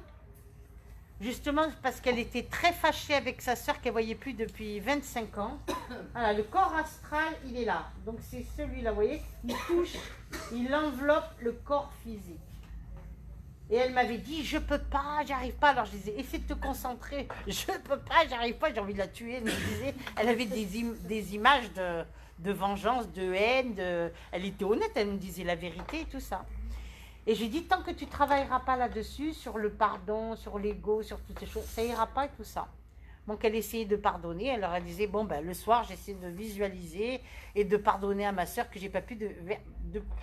justement parce qu'elle était très fâchée avec sa sœur qu'elle ne voyait plus depuis 25 ans. Voilà, le corps astral, il est là. Donc c'est celui-là, vous voyez, il touche, il enveloppe le corps physique. Et elle m'avait dit, je peux pas, j'arrive pas. Alors je disais, essaie de te concentrer. Je peux pas, j'arrive pas, j'ai envie de la tuer. Elle me disait, elle avait des images de vengeance, de haine. Elle était honnête, elle me disait la vérité et tout ça. Et j'ai dit, tant que tu ne travailleras pas là-dessus, sur le pardon, sur l'ego, sur toutes ces choses, ça ira pas et tout ça. Donc elle essayait de pardonner, elle leur disait, bon ben le soir j'essaie de visualiser et de pardonner à ma soeur que j'ai pas pu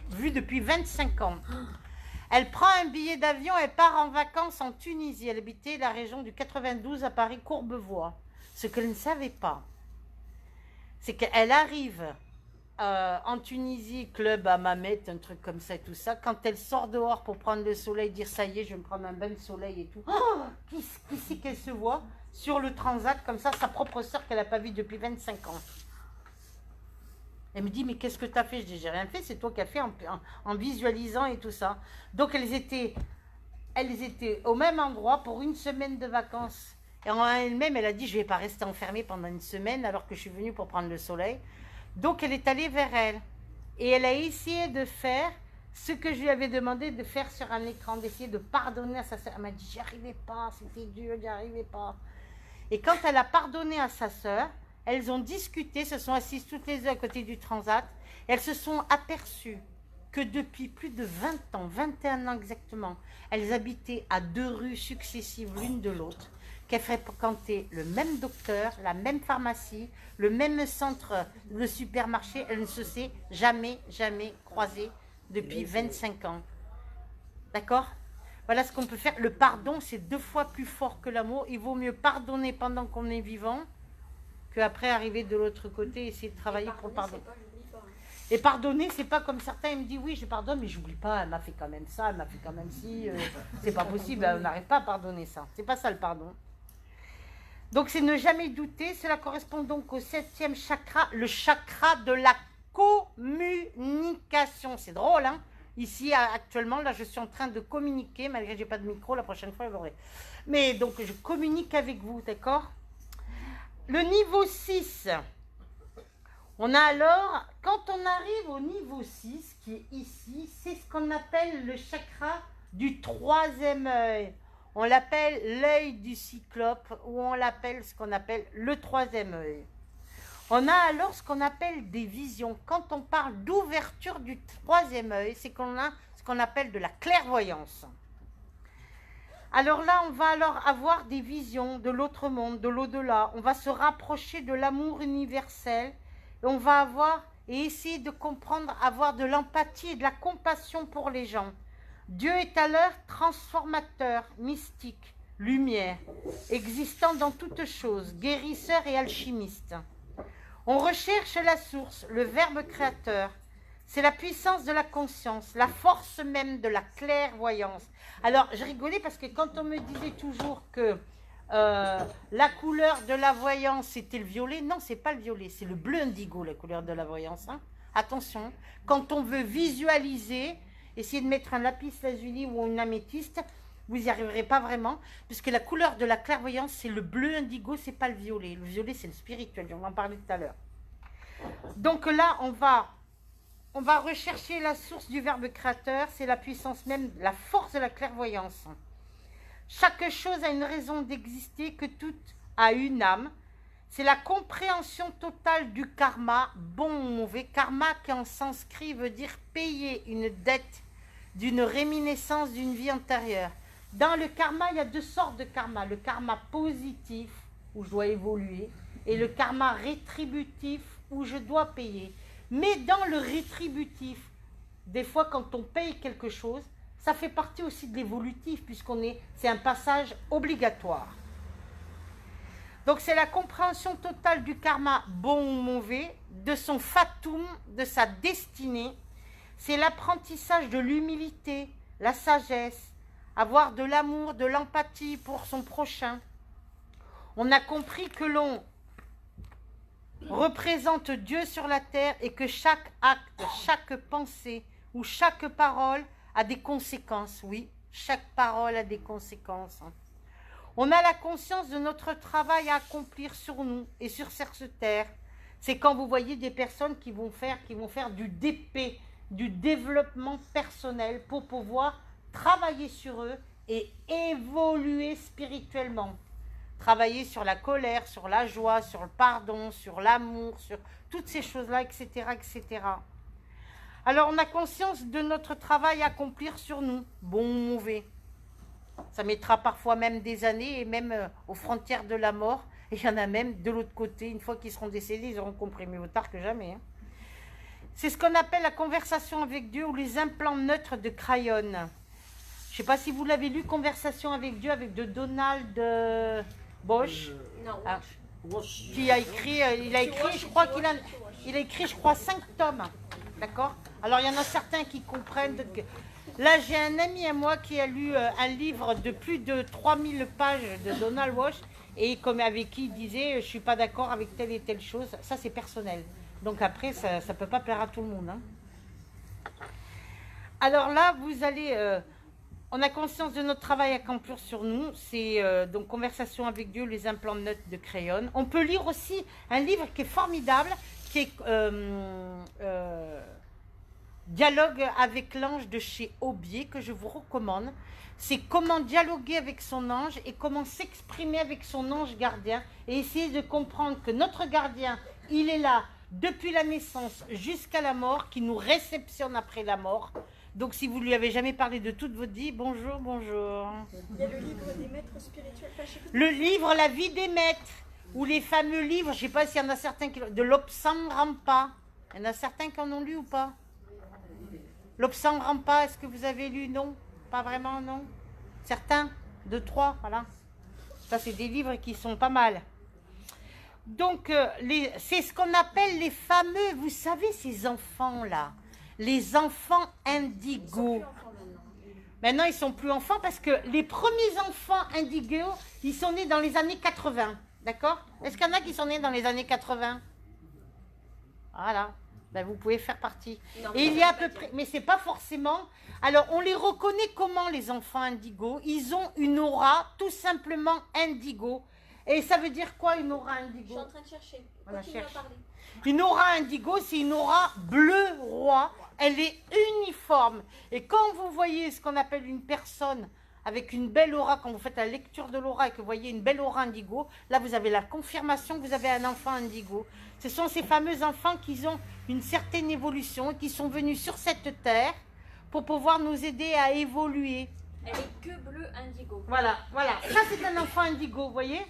vue depuis 25 ans. Elle prend un billet d'avion, elle part en vacances en Tunisie. Elle habitait la région du 92 à Paris, Courbevoie. Ce qu'elle ne savait pas, c'est qu'elle arrive en Tunisie, club à Mamet, un truc comme ça et tout ça. Quand elle sort dehors pour prendre le soleil, dire ça y est, je vais me prendre un bain de soleil et tout. Oh, qui c'est qu'elle se voit sur le transat comme ça, sa propre soeur qu'elle n'a pas vue depuis 25 ans. Elle me dit, mais qu'est-ce que tu as fait? Je dis, j'ai rien fait, c'est toi qui as fait en visualisant et tout ça. Donc elles étaient au même endroit pour une semaine de vacances. Et en elle-même, elle a dit, je ne vais pas rester enfermée pendant une semaine alors que je suis venue pour prendre le soleil. Donc elle est allée vers elle. Et elle a essayé de faire ce que je lui avais demandé de faire sur un écran, d'essayer de pardonner à sa soeur. Elle m'a dit, j'y arrivais pas, c'était dur, j'y arrivais pas. Et quand elle a pardonné à sa soeur, elles ont discuté, se sont assises toutes les deux à côté du transat, et elles se sont aperçues que depuis plus de 20 ans, 21 ans exactement, elles habitaient à 2 rues successives l'une de l'autre, qu'elles fréquentaient le même docteur, la même pharmacie, le même centre, le supermarché. Elles ne se sont jamais croisées depuis 25 ans. D'accord ? Voilà ce qu'on peut faire. Le pardon, c'est 2 fois plus fort que l'amour. Il vaut mieux pardonner pendant qu'on est vivant qu'après arriver de l'autre côté et essayer de travailler pour le pardon. Et pardonner, c'est pas comme certains, ils me disent oui, je pardonne, mais j'oublie pas, elle m'a fait quand même ça, elle m'a fait quand même ci, c'est pas possible, on n'arrive pas à pardonner ça. C'est pas ça le pardon. Donc c'est ne jamais douter, cela correspond donc au 7e chakra, le chakra de la communication. C'est drôle, hein? Ici, actuellement, là, je suis en train de communiquer, malgré que je n'ai pas de micro, la prochaine fois, je l'aurai. Mais donc, je communique avec vous, d'accord? Le niveau 6, on a alors, quand on arrive au niveau 6, qui est ici, c'est ce qu'on appelle le chakra du 3e œil. On l'appelle l'œil du cyclope, ou on l'appelle ce qu'on appelle le 3e œil. On a alors ce qu'on appelle des visions. Quand on parle d'ouverture du 3e œil, c'est qu'on a ce qu'on appelle de la clairvoyance. Alors là, on va alors avoir des visions de l'autre monde, de l'au-delà. On va se rapprocher de l'amour universel. Et on va avoir et essayer de comprendre, avoir de l'empathie et de la compassion pour les gens. Dieu est à l'heure transformateur, mystique, lumière, existant dans toutes choses, guérisseur et alchimiste. On recherche la source, le verbe créateur. C'est la puissance de la conscience, la force même de la clairvoyance. Alors, je rigolais parce que quand on me disait toujours que la couleur de la voyance, c'était le violet, non, c'est pas le violet, c'est le bleu indigo, la couleur de la voyance. Hein. Attention, quand on veut visualiser, essayez de mettre un lapis lazuli ou une améthyste, vous n'y arriverez pas vraiment, puisque la couleur de la clairvoyance, c'est le bleu indigo, c'est pas le violet. Le violet, c'est le spirituel, on en parlait tout à l'heure. Donc là, on va rechercher la source du verbe créateur, c'est la puissance même, la force de la clairvoyance. Chaque chose a une raison d'exister, que tout a une âme. C'est la compréhension totale du karma, bon ou mauvais. Karma qui en sanskrit veut dire payer une dette d'une réminiscence d'une vie antérieure. Dans le karma, il y a 2 sortes de karma. Le karma positif, où je dois évoluer, et le karma rétributif, où je dois payer. Mais dans le rétributif, des fois quand on paye quelque chose, ça fait partie aussi de l'évolutif, c'est un passage obligatoire. Donc c'est la compréhension totale du karma, bon ou mauvais, de son fatum, de sa destinée. C'est l'apprentissage de l'humilité, la sagesse, avoir de l'amour, de l'empathie pour son prochain. On a compris que l'on représente Dieu sur la terre et que chaque acte, chaque pensée ou chaque parole a des conséquences. Oui, chaque parole a des conséquences. On a la conscience de notre travail à accomplir sur nous et sur cette terre. C'est quand vous voyez des personnes qui vont faire du DP, du développement personnel pour pouvoir travailler sur eux et évoluer spirituellement. Travailler sur la colère, sur la joie, sur le pardon, sur l'amour, sur toutes ces choses-là, etc., etc. Alors, on a conscience de notre travail à accomplir sur nous, bon ou mauvais. Ça mettra parfois même des années et même aux frontières de la mort. Et il y en a même de l'autre côté, une fois qu'ils seront décédés, ils auront compris mieux tard que jamais. Hein. C'est ce qu'on appelle la conversation avec Dieu ou les implants neutres de Crayon. Je ne sais pas si vous l'avez lu, Conversation avec Dieu, avec de Donald Bosch. Non. Ah, qui a écrit, il a écrit, je crois, 5 tomes. D'accord? Alors, il y en a certains qui comprennent que... Là, j'ai un ami à moi qui a lu un livre de plus de 3000 pages de Donald Walsh et comme avec qui il disait, je ne suis pas d'accord avec telle et telle chose. Ça, c'est personnel. Donc après, ça ne peut pas plaire à tout le monde. Hein. Alors là, vous allez... on a conscience de notre travail à accomplir sur nous. C'est donc Conversation avec Dieu, les implants neutres de Crayon. On peut lire aussi un livre qui est formidable, qui est Dialogue avec l'ange de chez Aubier, que je vous recommande. C'est comment dialoguer avec son ange et comment s'exprimer avec son ange gardien et essayer de comprendre que notre gardien, il est là depuis la naissance jusqu'à la mort, qui nous réceptionne après la mort. Donc, si vous ne lui avez jamais parlé de toute votre vie, bonjour, bonjour. Il y a le livre des maîtres spirituels. Le livre La vie des maîtres, ou les fameux livres, je ne sais pas s'il y en a certains qui de Lobsang Rampa. Il y en a certains qui en ont lu ou pas? Lobsang Rampa, est-ce que vous avez lu? Non, pas vraiment, non. Certains, 2, 3, voilà. Ça, c'est des livres qui sont pas mal. Donc, c'est ce qu'on appelle les fameux, vous savez, ces enfants-là. Les enfants indigos. Maintenant, ils sont plus enfants parce que les premiers enfants indigos, ils sont nés dans les années 80. D'accord? Est-ce qu'il y en a qui sont nés dans les années 80? Voilà. Ben, vous pouvez faire partie. Non, et il y a à peu près... Mais c'est pas forcément... Alors, on les reconnaît comment, les enfants indigos? Ils ont une aura tout simplement indigo. Et ça veut dire quoi, une aura indigo? Je suis en train de chercher. Voilà, Continue à parler. Une aura indigo, c'est une aura bleu roi. Elle est uniforme. Et quand vous voyez ce qu'on appelle une personne avec une belle aura, quand vous faites la lecture de l'aura et que vous voyez une belle aura indigo, là, vous avez la confirmation que vous avez un enfant indigo. Ce sont ces fameux enfants qui ont une certaine évolution et qui sont venus sur cette terre pour pouvoir nous aider à évoluer. Elle est que bleu indigo. Voilà, voilà. Ça, c'est un enfant indigo, vous voyez?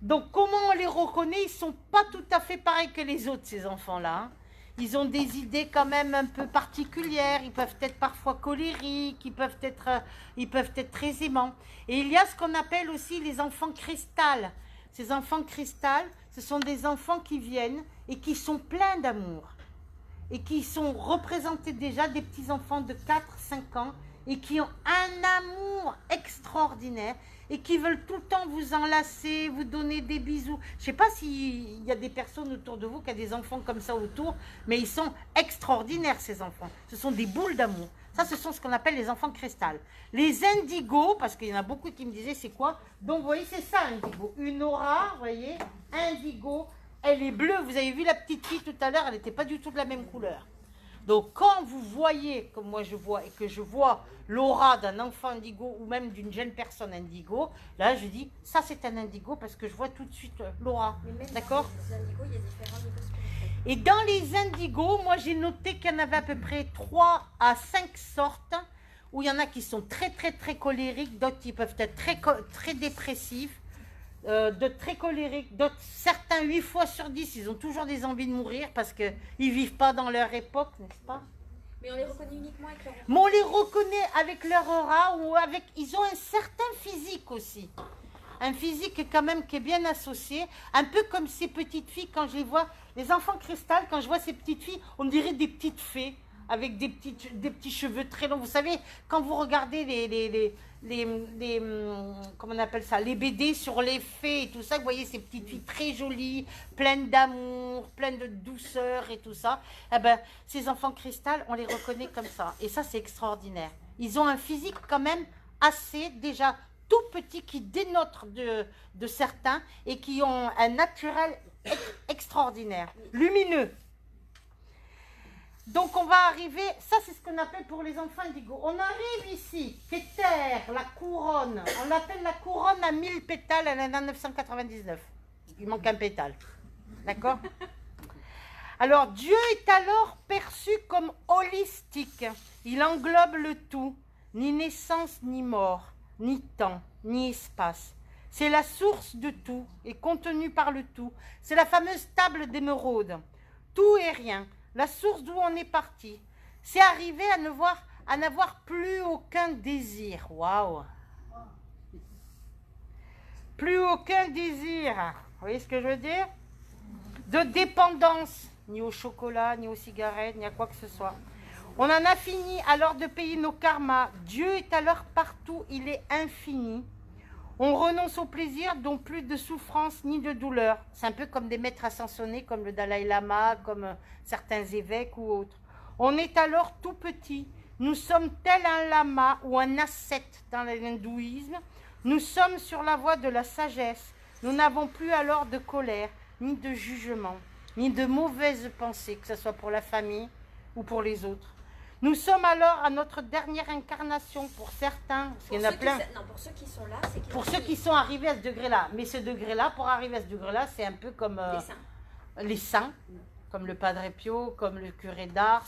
Donc, comment on les reconnaît? Ils ne sont pas tout à fait pareils que les autres, ces enfants-là. Hein. Ils ont des idées quand même un peu particulières. Ils peuvent être parfois colériques, ils peuvent être très aimants. Et il y a ce qu'on appelle aussi les enfants cristal. Ces enfants cristal, ce sont des enfants qui viennent et qui sont pleins d'amour. Et qui sont représentés déjà des petits-enfants de 4-5 ans et qui ont un amour extraordinaire et qui veulent tout le temps vous enlacer, vous donner des bisous. Je ne sais pas s'il y a des personnes autour de vous qui ont des enfants comme ça autour, mais ils sont extraordinaires, ces enfants. Ce sont des boules d'amour. Ça, ce sont ce qu'on appelle les enfants cristal. Les indigos, parce qu'il y en a beaucoup qui me disaient c'est quoi? Donc, vous voyez, c'est ça, indigo. Une aura, vous voyez, indigo. Elle est bleue. Vous avez vu la petite fille tout à l'heure, elle n'était pas du tout de la même couleur. Donc, quand vous voyez, comme moi je vois, et que je vois l'aura d'un enfant indigo ou même d'une jeune personne indigo, là je dis, ça c'est un indigo parce que je vois tout de suite l'aura. D'accord? Les indigos, il y a différents niveaux spirituels. Et dans les indigos, moi j'ai noté qu'il y en avait à peu près 3 à 5 sortes, où il y en a qui sont très très très colériques, d'autres qui peuvent être très dépressifs, d'autres très colériques, d'autres, certains 8 fois sur 10, ils ont toujours des envies de mourir parce qu'ils ne vivent pas dans leur époque, n'est-ce pas? Mais on les reconnaît uniquement avec leur aura. Mais on les reconnaît avec leur aura ou avec... Ils ont un certain physique aussi. Un physique quand même qui est bien associé. Un peu comme ces petites filles, quand je les vois, les enfants cristal, quand je vois ces petites filles, on dirait des petites fées avec des petits cheveux très longs. Vous savez, quand vous regardez comment on appelle ça, les BD sur les fées et tout ça, vous voyez ces petites filles très jolies, pleines d'amour, pleines de douceur et tout ça. Eh ben, ces enfants cristal, on les reconnaît comme ça. Et ça, c'est extraordinaire. Ils ont un physique quand même assez, déjà tout petit, qui dénote de certains et qui ont un naturel extraordinaire, lumineux. Donc on va arriver, ça c'est ce qu'on appelle pour les enfants indigo. On arrive ici, Keter, la couronne. On l'appelle la couronne à 1000 pétales, elle est en 999. Il manque un pétale. D'accord? Alors, Dieu est alors perçu comme holistique. Il englobe le tout, ni naissance, ni mort, ni temps, ni espace. C'est la source de tout et contenu par le tout. C'est la fameuse table d'émeraude. Tout et rien, la source d'où on est parti. C'est arriver à n'avoir plus aucun désir. Waouh! Plus aucun désir. Vous voyez ce que je veux dire? De dépendance, ni au chocolat, ni aux cigarettes, ni à quoi que ce soit. On en a fini alors de payer nos karmas. Dieu est alors partout, il est infini. On renonce au plaisir, donc plus de souffrance ni de douleur. C'est un peu comme des maîtres ascensionnés, comme le Dalai Lama, comme certains évêques ou autres. On est alors tout petit. Nous sommes tel un lama ou un ascète dans l'hindouisme. Nous sommes sur la voie de la sagesse. Nous n'avons plus alors de colère, ni de jugement, ni de mauvaises pensées, que ce soit pour la famille ou pour les autres. Nous sommes alors à notre dernière incarnation pour certains, parce qu'il y en a plein. Non, pour ceux qui sont là, c'est Pour ceux qui sont arrivés à ce degré-là. Mais ce degré-là, pour arriver à ce degré-là, c'est un peu comme les saints, comme le Padre Pio, comme le curé d'Ars,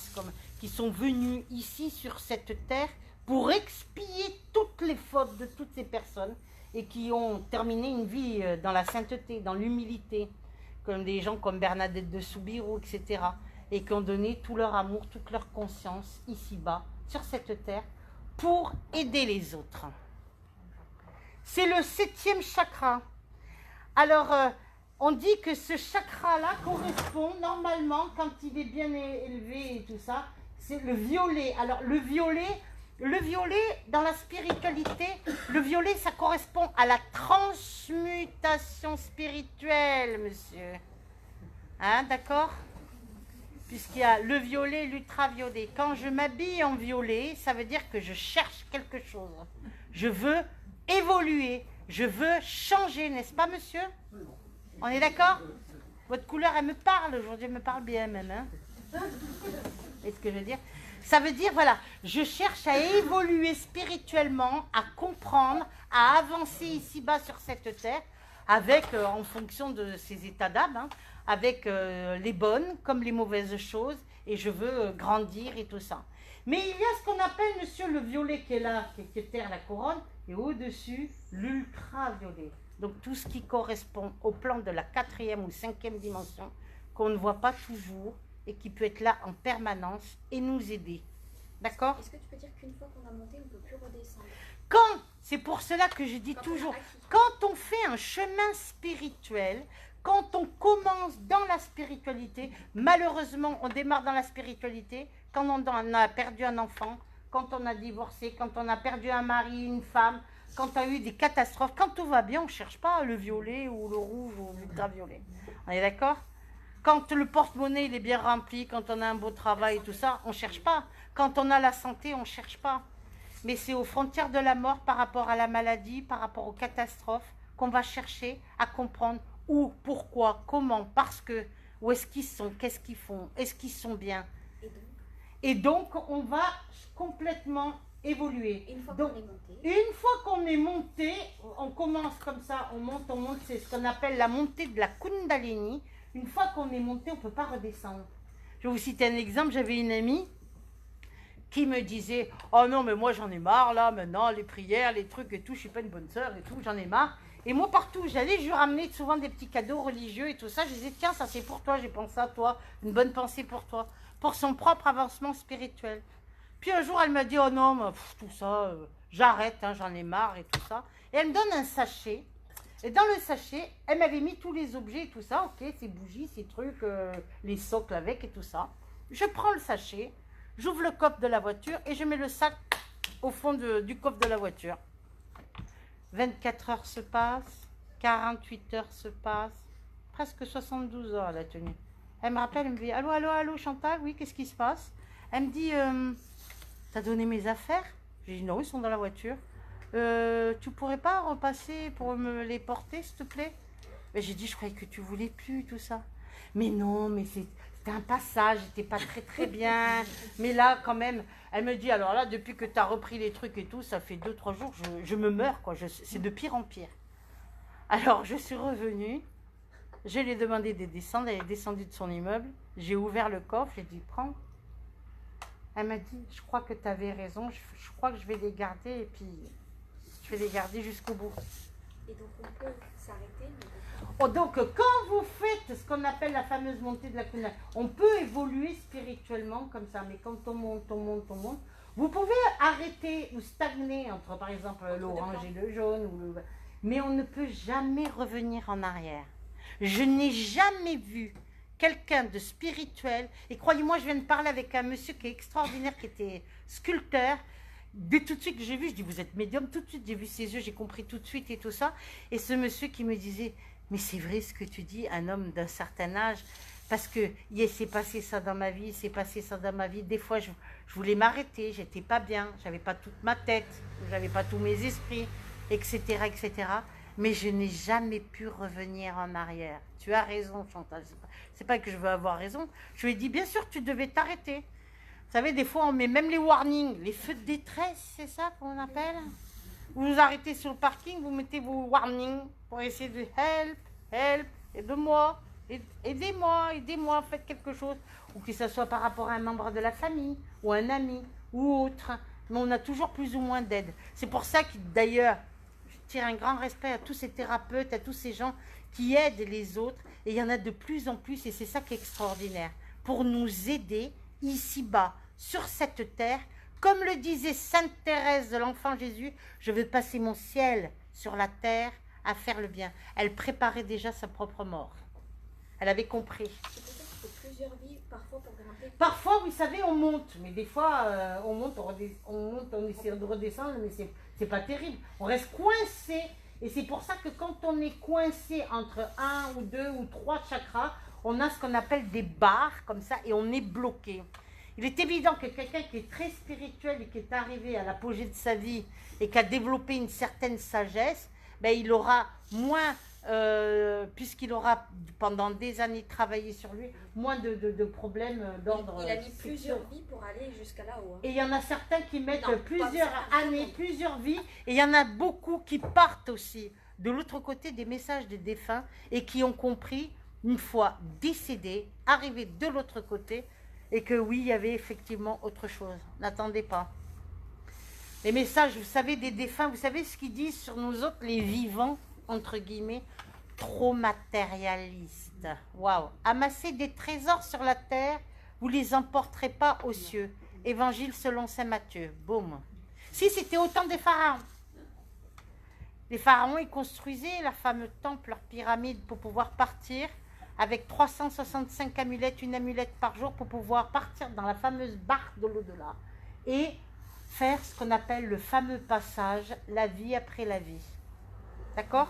qui sont venus ici sur cette terre pour expier toutes les fautes de toutes ces personnes et qui ont terminé une vie dans la sainteté, dans l'humilité, comme des gens comme Bernadette de Soubirous, etc., et qui ont donné tout leur amour, toute leur conscience ici-bas, sur cette terre, pour aider les autres. C'est le 7e chakra. Alors, on dit que ce chakra-là correspond normalement, quand il est bien élevé et tout ça, c'est le violet. Alors, le violet, dans la spiritualité, le violet, ça correspond à la transmutation spirituelle, monsieur. Hein, d'accord? Puisqu'il y a le violet et l'ultraviolet. Quand je m'habille en violet, ça veut dire que je cherche quelque chose. Je veux évoluer, je veux changer, n'est-ce pas, monsieur? On est d'accord? Votre couleur, elle me parle aujourd'hui, elle me parle bien même. Hein? Est-ce que je veux dire? Ça veut dire, voilà, je cherche à évoluer spirituellement, à comprendre, à avancer ici-bas sur cette terre, avec, en fonction de ses états d'âme, hein, avec les bonnes comme les mauvaises choses, et je veux grandir et tout ça. Mais il y a ce qu'on appelle, monsieur, le violet qui est là, qui est terre, la couronne, et au-dessus, l'ultraviolet. Donc tout ce qui correspond au plan de la 4e ou 5e dimension, qu'on ne voit pas toujours, et qui peut être là en permanence et nous aider. D'accord? Est-ce que tu peux dire qu'une fois qu'on a monté, on ne peut plus redescendre? C'est pour cela que je dis toujours, quand on fait un chemin spirituel, quand on commence dans la spiritualité, malheureusement, on démarre dans la spiritualité, quand on a perdu un enfant, quand on a divorcé, quand on a perdu un mari, une femme, quand on a eu des catastrophes, quand tout va bien, on ne cherche pas le violet ou le rouge ou l'ultraviolet. On est d'accord? Quand le porte-monnaie il est bien rempli, quand on a un beau travail et tout ça, on ne cherche pas. Quand on a la santé, on ne cherche pas. Mais c'est aux frontières de la mort par rapport à la maladie, par rapport aux catastrophes, qu'on va chercher à comprendre où, pourquoi, comment, parce que, où est-ce qu'ils sont, qu'est-ce qu'ils font, est-ce qu'ils sont bien. Et donc, on va complètement évoluer. Une fois donc, qu'on est monté. Une fois qu'on est monté, on commence comme ça, on monte, c'est ce qu'on appelle la montée de la Kundalini. Une fois qu'on est monté, on ne peut pas redescendre. Je vais vous citer un exemple, j'avais une amie qui me disait « Oh non, mais moi j'en ai marre là, maintenant, les prières, les trucs et tout, je ne suis pas une bonne sœur et tout, j'en ai marre. » Et moi, partout où j'allais, je lui ramenais souvent des petits cadeaux religieux et tout ça. Je disais « Tiens, ça c'est pour toi, j'ai pensé à toi, une bonne pensée pour toi, pour son propre avancement spirituel. » Puis un jour, elle m'a dit « Oh non, mais, tout ça, j'arrête, hein, j'en ai marre et tout ça. » Et elle me donne un sachet. Et dans le sachet, elle m'avait mis tous les objets et tout ça, ok, ces bougies, ces trucs, les socles avec et tout ça. Je prends le sachet, j'ouvre le coffre de la voiture et je mets le sac au fond du coffre de la voiture. 24 heures se passent, 48 heures se passent, presque 72 heures elle a tenu. Elle me rappelle, elle me dit « Allô, allô, allô Chantal, oui, qu'est-ce qui se passe ?» Elle me dit « T'as donné mes affaires ?» J'ai dit « Non, ils sont dans la voiture. » Tu pourrais pas repasser pour me les porter, s'il te plaît? Mais j'ai dit, je croyais que tu voulais plus, tout ça. Mais non, mais c'était un passage, j'étais pas très très bien. Mais là, quand même, elle me dit, alors là, depuis que tu as repris les trucs et tout, ça fait 2-3 jours, je me meurs, quoi. C'est de pire en pire. Alors, je suis revenue Je lui ai demandé de descendre, elle est descendue de son immeuble. J'ai ouvert le coffre, j'ai dit, prends. Elle m'a dit, je crois que tu avais raison, je crois que je vais les garder et puis je vais les garder jusqu'au bout. Et donc on peut s'arrêter. Oh, donc quand vous faites ce qu'on appelle la fameuse montée de la Kundalini, on peut évoluer spirituellement comme ça, mais quand on monte, vous pouvez arrêter ou stagner entre par exemple l'orange et le jaune, mais on ne peut jamais revenir en arrière. Je n'ai jamais vu quelqu'un de spirituel, et croyez-moi, je viens de parler avec un monsieur qui est extraordinaire, qui était sculpteur. Dès tout de suite que j'ai vu, je dis, vous êtes médium, tout de suite, j'ai vu ses yeux, j'ai compris tout de suite et tout ça. Et ce monsieur qui me disait, mais c'est vrai ce que tu dis, un homme d'un certain âge, parce que il s'est passé ça dans ma vie, il s'est passé ça dans ma vie. Des fois, je voulais m'arrêter, j'étais pas bien, j'avais pas toute ma tête, j'avais pas tous mes esprits, etc., etc. Mais je n'ai jamais pu revenir en arrière. Tu as raison, Chantal. C'est pas que je veux avoir raison. Je lui ai dit, bien sûr, tu devais t'arrêter. Vous savez, des fois, on met même les warnings, les feux de détresse, c'est ça qu'on appelle? Vous vous arrêtez sur le parking, vous mettez vos warnings pour essayer de help, aide-moi, aidez-moi, faites quelque chose. Ou que ce soit par rapport à un membre de la famille, ou un ami, ou autre. Mais on a toujours plus ou moins d'aide. C'est pour ça que, d'ailleurs, je tire un grand respect à tous ces thérapeutes, à tous ces gens qui aident les autres. Et il y en a de plus en plus, et c'est ça qui est extraordinaire. Pour nous aider, ici-bas, sur cette terre, comme le disait Sainte Thérèse de l'Enfant Jésus, je veux passer mon ciel sur la terre à faire le bien. Elle préparait déjà sa propre mort. Elle avait compris. C'est pour ça qu'il faut plusieurs vies parfois pour grimper. Parfois, vous savez, on monte, mais des fois, on monte, on essaie de redescendre, mais c'est pas terrible. On reste coincé. Et c'est pour ça que quand on est coincé entre 1 ou 2 ou 3 chakras, on a ce qu'on appelle des barres comme ça et on est bloqué. Il est évident que quelqu'un qui est très spirituel et qui est arrivé à l'apogée de sa vie et qui a développé une certaine sagesse, ben il aura moins, puisqu'il aura pendant des années travaillé sur lui, moins de problèmes d'ordre. Il a mis plusieurs vies pour aller jusqu'à là-haut. Et il y en a certains qui mettent Non, plusieurs années, plusieurs vies, et il y en a beaucoup qui partent aussi de l'autre côté des messages des défunts et qui ont compris, une fois décédés, arrivés de l'autre côté, et que oui, il y avait effectivement autre chose. N'attendez pas. Les messages, vous savez, des défunts, vous savez ce qu'ils disent sur nous autres, les vivants, entre guillemets, trop matérialistes. Waouh! Amassez des trésors sur la terre, vous ne les emporterez pas aux cieux. Évangile selon saint Matthieu. Boum. Si c'était autant des pharaons. Les pharaons, ils construisaient leur fameux temple, leur pyramide pour pouvoir partir avec 365 amulettes, une amulette par jour pour pouvoir partir dans la fameuse barque de l'au-delà et faire ce qu'on appelle le fameux passage, la vie après la vie. D'accord?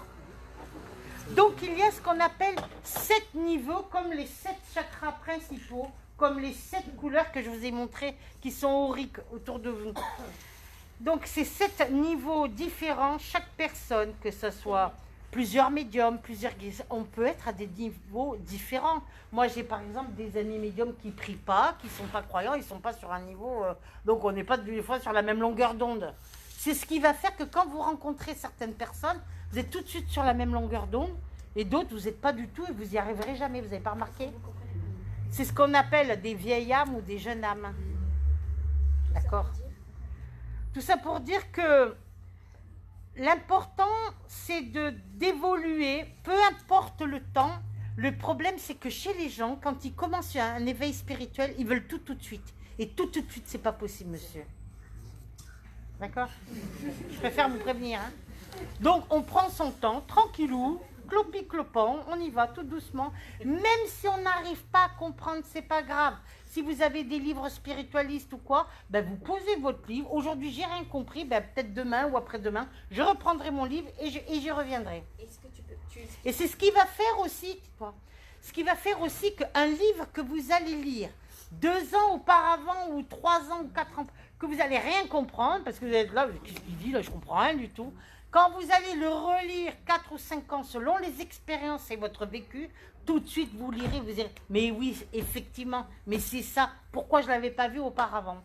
Donc il y a ce qu'on appelle 7 niveaux, comme les 7 chakras principaux, comme les 7 couleurs que je vous ai montrées qui sont auriques autour de vous. Donc c'est 7 niveaux différents, chaque personne, que ce soit plusieurs médiums, plusieurs guises, on peut être à des niveaux différents. Moi, j'ai par exemple des amis médiums qui ne prient pas, qui ne sont pas croyants, ils ne sont pas sur un niveau... donc, on n'est pas des fois sur la même longueur d'onde. C'est ce qui va faire que quand vous rencontrez certaines personnes, vous êtes tout de suite sur la même longueur d'onde, et d'autres, vous n'êtes pas du tout, et vous n'y arriverez jamais, vous n'avez pas remarqué? C'est ce qu'on appelle des vieilles âmes ou des jeunes âmes. D'accord? Tout ça pour dire que l'important, c'est d'évoluer, peu importe le temps. Le problème, c'est que chez les gens, quand ils commencent un éveil spirituel, ils veulent tout de suite. Et tout de suite, c'est pas possible, monsieur. D'accord? Je préfère vous prévenir. Hein. Donc, on prend son temps, tranquillou, clopi-clopant, on y va tout doucement. Même si on n'arrive pas à comprendre, c'est pas grave. Si vous avez des livres spiritualistes ou quoi, ben vous posez votre livre. Aujourd'hui, j'ai rien compris, ben peut-être demain ou après-demain, je reprendrai mon livre et j'y reviendrai. Est-ce que tu peux... Et c'est ce qui va faire aussi, ce qui va faire aussi qu'un livre que vous allez lire 2 ans auparavant ou 3 ans ou 4 ans, que vous n'allez rien comprendre, parce que vous êtes là, qu'est-ce qu'il dit là, je comprends rien du tout. Quand vous allez le relire 4 ou 5 ans selon les expériences et votre vécu, tout de suite vous lirez, vous direz, mais oui, effectivement, mais c'est ça, pourquoi je ne l'avais pas vu auparavant?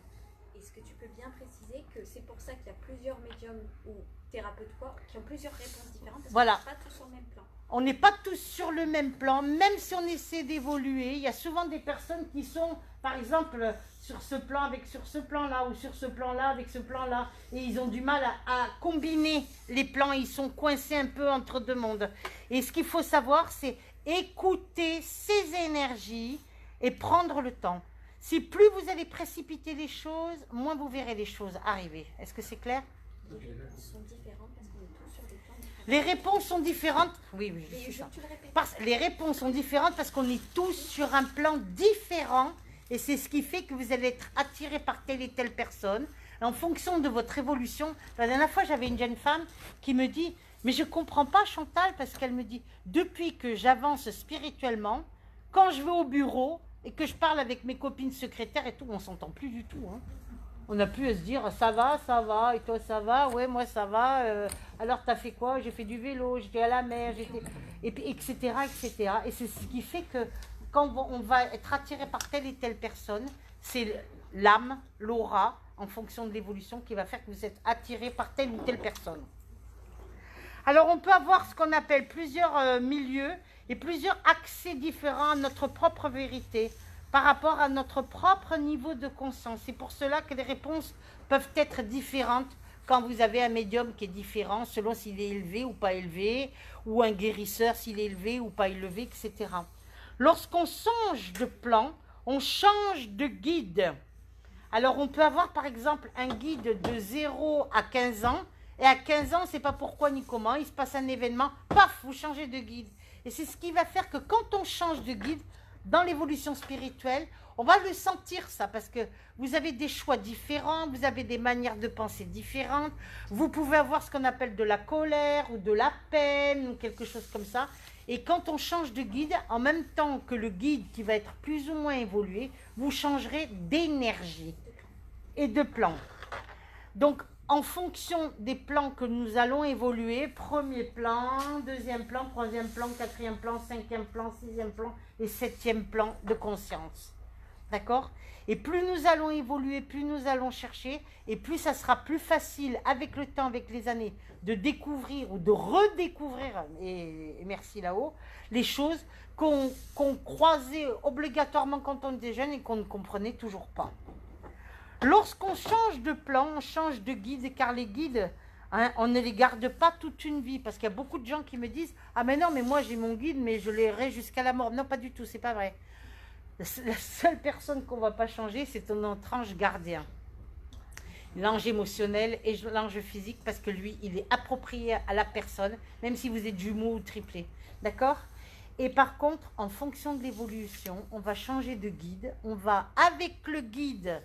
Est-ce que tu peux bien préciser que c'est pour ça qu'il y a plusieurs médiums ou thérapeutes quoi, qui ont plusieurs réponses différentes, parce voilà. qu'ils ne sont pas tous sur le même plan? On n'est pas tous sur le même plan, même si on essaie d'évoluer. Il y a souvent des personnes qui sont, par exemple, sur ce plan avec sur ce plan-là, ou sur ce plan-là avec ce plan-là, et ils ont du mal à combiner les plans, ils sont coincés un peu entre deux mondes. Et ce qu'il faut savoir, c'est écouter ces énergies et prendre le temps. Si plus vous allez précipiter les choses, moins vous verrez les choses arriver. Est-ce que c'est clair? Les réponses sont différentes parce qu'on est tous sur des plans différents. Les réponses sont différentes. Oui, oui, Et c'est ça. tu le répètes. Les réponses sont différentes parce qu'on est tous sur un plan différent et c'est ce qui fait que vous allez être attiré par telle et telle personne en fonction de votre évolution. La dernière fois, j'avais une jeune femme qui me dit « Mais je ne comprends pas Chantal » parce qu'elle me dit « Depuis que j'avance spirituellement, quand je vais au bureau et que je parle avec mes copines secrétaires et tout, on ne s'entend plus du tout. Hein. On n'a plus à se dire ça va, et toi ça va, ouais moi ça va, alors t'as fait quoi? J'ai fait du vélo, j'étais à la mer, et puis etc. etc. Et c'est ce qui fait que quand on va être attiré par telle et telle personne, c'est l'âme, l'aura, en fonction de l'évolution, qui va faire que vous êtes attiré par telle ou telle personne. Alors on peut avoir ce qu'on appelle plusieurs milieux et plusieurs accès différents à notre propre vérité, par rapport à notre propre niveau de conscience. C'est pour cela que les réponses peuvent être différentes quand vous avez un médium qui est différent selon s'il est élevé ou pas élevé, ou un guérisseur s'il est élevé ou pas élevé, etc. Lorsqu'on change de plan, on change de guide. Alors on peut avoir par exemple un guide de 0 à 15 ans, et à 15 ans, on ne sait pas pourquoi ni comment, il se passe un événement, paf, vous changez de guide. Et c'est ce qui va faire que quand on change de guide, dans l'évolution spirituelle, on va le sentir ça, parce que vous avez des choix différents, vous avez des manières de penser différentes, vous pouvez avoir ce qu'on appelle de la colère ou de la peine ou quelque chose comme ça. Et quand on change de guide, en même temps que le guide qui va être plus ou moins évolué, vous changerez d'énergie et de plan. Donc, en fonction des plans que nous allons évoluer, premier plan, deuxième plan, troisième plan, quatrième plan, cinquième plan, sixième plan et septième plan de conscience. D'accord? Et plus nous allons évoluer, plus nous allons chercher, et plus ça sera plus facile avec le temps, avec les années, de découvrir ou de redécouvrir, et merci là-haut, les choses qu'on croisait obligatoirement quand on était jeune et qu'on ne comprenait toujours pas. Lorsqu'on change de plan, on change de guide, car les guides, hein, on ne les garde pas toute une vie, parce qu'il y a beaucoup de gens qui me disent « Ah mais non, mais moi j'ai mon guide, mais je l'aurai jusqu'à la mort. » Non, pas du tout, c'est pas vrai. La seule personne qu'on ne va pas changer, c'est notre ange gardien. L'ange émotionnel et l'ange physique, parce que lui, il est approprié à la personne, même si vous êtes jumeaux ou triplés. D'accord? Et par contre, en fonction de l'évolution, on va changer de guide, on va avec le guide.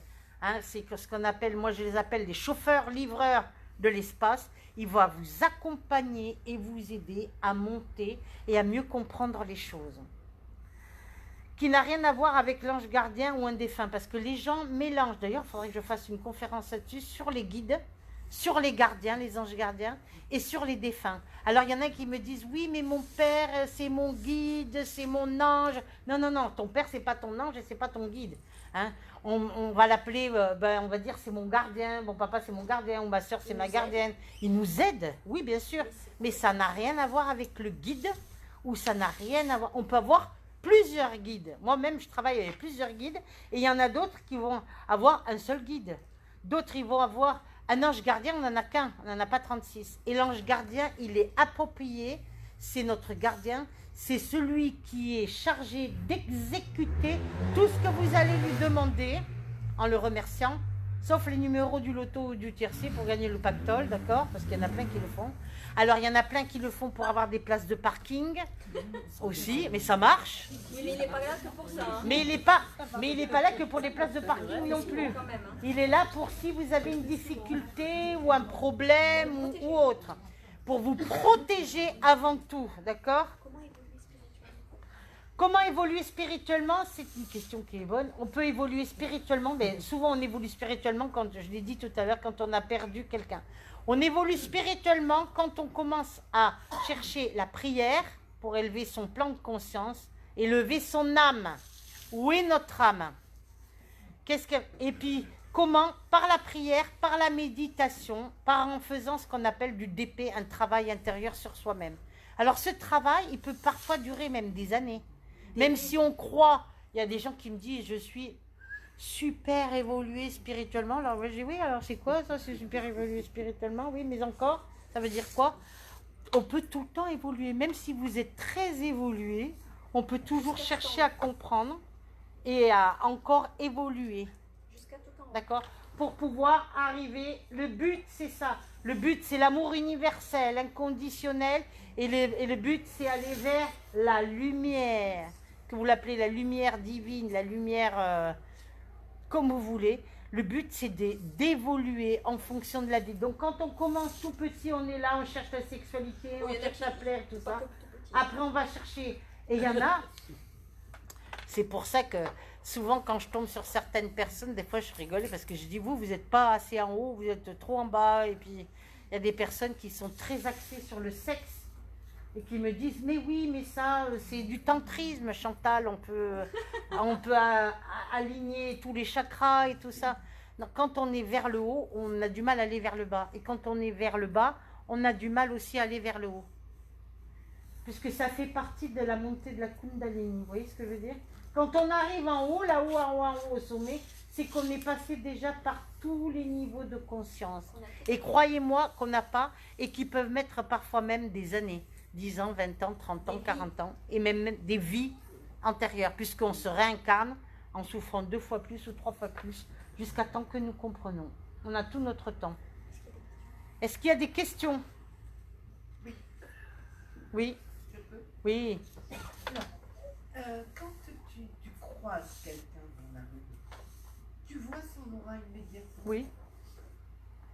Hein, c'est ce qu'on appelle, moi je les appelle des chauffeurs-livreurs de l'espace. Il va vous accompagner et vous aider à monter et à mieux comprendre les choses. Qui n'a rien à voir avec l'ange gardien ou un défunt, parce que les gens mélangent. D'ailleurs, il faudrait que je fasse une conférence là-dessus sur les guides, sur les gardiens, les anges gardiens, et sur les défunts. Alors, il y en a qui me disent, oui, mais mon père, c'est mon guide, c'est mon ange. Non, non, non, ton père, c'est pas ton ange et c'est pas ton guide. Hein? On va l'appeler, on va dire, c'est mon gardien, mon papa, c'est mon gardien, ou ma soeur, c'est ma gardienne. Il nous aide, oui, bien sûr, mais ça n'a rien à voir avec le guide, ou ça n'a rien à voir. On peut avoir plusieurs guides. Moi-même, je travaille avec plusieurs guides, et il y en a d'autres qui vont avoir un seul guide. D'autres, ils vont avoir un ange gardien, on n'en a qu'un, on n'en a pas 36. Et l'ange gardien, il est approprié, c'est notre gardien, c'est celui qui est chargé d'exécuter tout ce que vous allez lui demander en le remerciant, sauf les numéros du loto ou du tiercé pour gagner le pactole, d'accord? Parce qu'il y en a plein qui le font. Alors, il y en a plein qui le font pour avoir des places de parking aussi, mais ça marche. Oui, mais il n'est pas là que pour ça. Hein. Mais il n'est pas là que pour les places de parking non plus. Il est là pour si vous avez une difficulté ou un problème ou autre. Pour vous protéger avant tout, d'accord? Comment évoluer spirituellement? C'est une question qui est bonne. On peut évoluer spirituellement, mais souvent on évolue spirituellement, quand je l'ai dit tout à l'heure, quand on a perdu quelqu'un. On évolue spirituellement quand on commence à chercher la prière pour élever son plan de conscience, élever son âme. Où est notre âme? Et puis, comment? Par la prière, par la méditation, en faisant ce qu'on appelle du DP, un travail intérieur sur soi-même. Alors ce travail, il peut parfois durer même des années. Même si on croit, il y a des gens qui me disent, je suis super évolué spirituellement. Alors moi, je dis, oui, alors c'est quoi ça, c'est super évolué spirituellement? Oui, mais encore, ça veut dire quoi? On peut tout le temps évoluer. Même si vous êtes très évolué, on peut toujours chercher à comprendre et à encore évoluer. Jusqu'à tout temps. D'accord? Pour pouvoir arriver, le but c'est ça. Le but c'est l'amour universel, inconditionnel. Et le but c'est aller vers la lumière. Que vous l'appelez la lumière divine, la lumière comme vous voulez. Le but c'est d'évoluer en fonction de la vie. Donc quand on commence tout petit, on est là, on cherche la sexualité, on cherche à plaire, tout ça. Après on va chercher. Et il y en a. C'est pour ça que souvent, quand je tombe sur certaines personnes, des fois, je rigole parce que je dis, vous n'êtes pas assez en haut, vous êtes trop en bas. Et puis, il y a des personnes qui sont très axées sur le sexe et qui me disent, mais oui, mais ça, c'est du tantrisme, Chantal. On peut aligner tous les chakras et tout ça. Donc, quand on est vers le haut, on a du mal à aller vers le bas. Et quand on est vers le bas, on a du mal aussi à aller vers le haut. Puisque ça fait partie de la montée de la Kundalini. Vous voyez ce que je veux dire? Quand on arrive en haut, là-haut, en haut, au sommet, c'est qu'on est passé déjà par tous les niveaux de conscience. Et croyez-moi qu'on n'a pas, et qui peuvent mettre parfois même des années, 10 ans, 20 ans, 30 ans, 40 ans, et même des vies antérieures, puisqu'on se réincarne en souffrant 2 fois plus ou 3 fois plus, jusqu'à temps que nous comprenons. On a tout notre temps. Est-ce qu'il y a des questions? Oui. Oui. Je peux? Oui. Quand tu croises quelqu'un dans la rue, tu vois son aura immédiatement. Oui.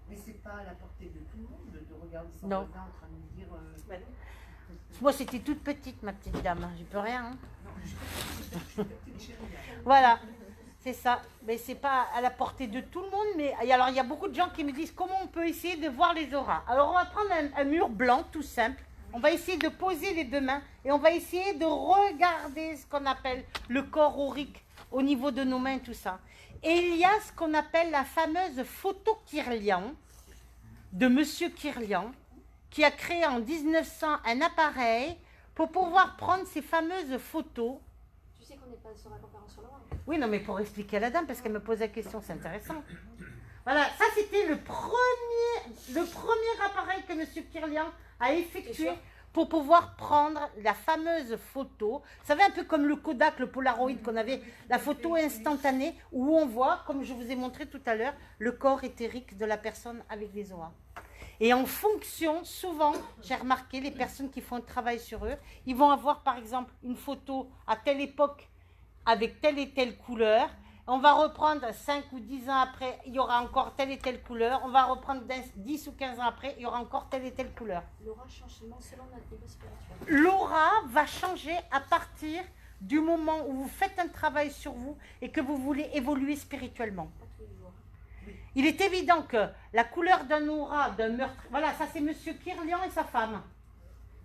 Mais c'est pas à la portée de tout le monde de regarder son Non. regard en train de dire. Moi, c'était toute petite, ma petite dame. J'y peux rien. Hein. Non, je petite chérie. Voilà. C'est ça. Mais c'est pas à la portée de tout le monde. Mais alors, il y a beaucoup de gens qui me disent comment on peut essayer de voir les auras. Alors, on va prendre un mur blanc, tout simple. On va essayer de poser les 2 mains et on va essayer de regarder ce qu'on appelle le corps aurique au niveau de nos mains, tout ça. Et il y a ce qu'on appelle la fameuse photo Kirlian de Monsieur Kirlian qui a créé en 1900 un appareil pour pouvoir prendre ces fameuses photos. Tu sais qu'on n'est pas sur la conférence sur l'aura. Oui, non, mais pour expliquer à la dame, parce qu'elle me pose la question, c'est intéressant. Voilà, ça c'était le premier appareil que Monsieur Kirlian a effectué pour pouvoir prendre la fameuse photo. Vous savez, un peu comme le Kodak, le Polaroid qu'on avait, la photo instantanée où on voit, comme je vous ai montré tout à l'heure, le corps éthérique de la personne avec les auras. Et en fonction, souvent, j'ai remarqué, les personnes qui font un travail sur eux, ils vont avoir par exemple une photo à telle époque avec telle et telle couleur. On va reprendre 5 ou 10 ans après, il y aura encore telle et telle couleur. On va reprendre 10 ou 15 ans après, il y aura encore telle et telle couleur. L'aura change seulement selon notre niveau spirituel. L'aura va changer à partir du moment où vous faites un travail sur vous et que vous voulez évoluer spirituellement. Pas tous les jours. Il est évident que la couleur d'un aura, d'un meurtre... Voilà, ça c'est Monsieur Kirlian et sa femme.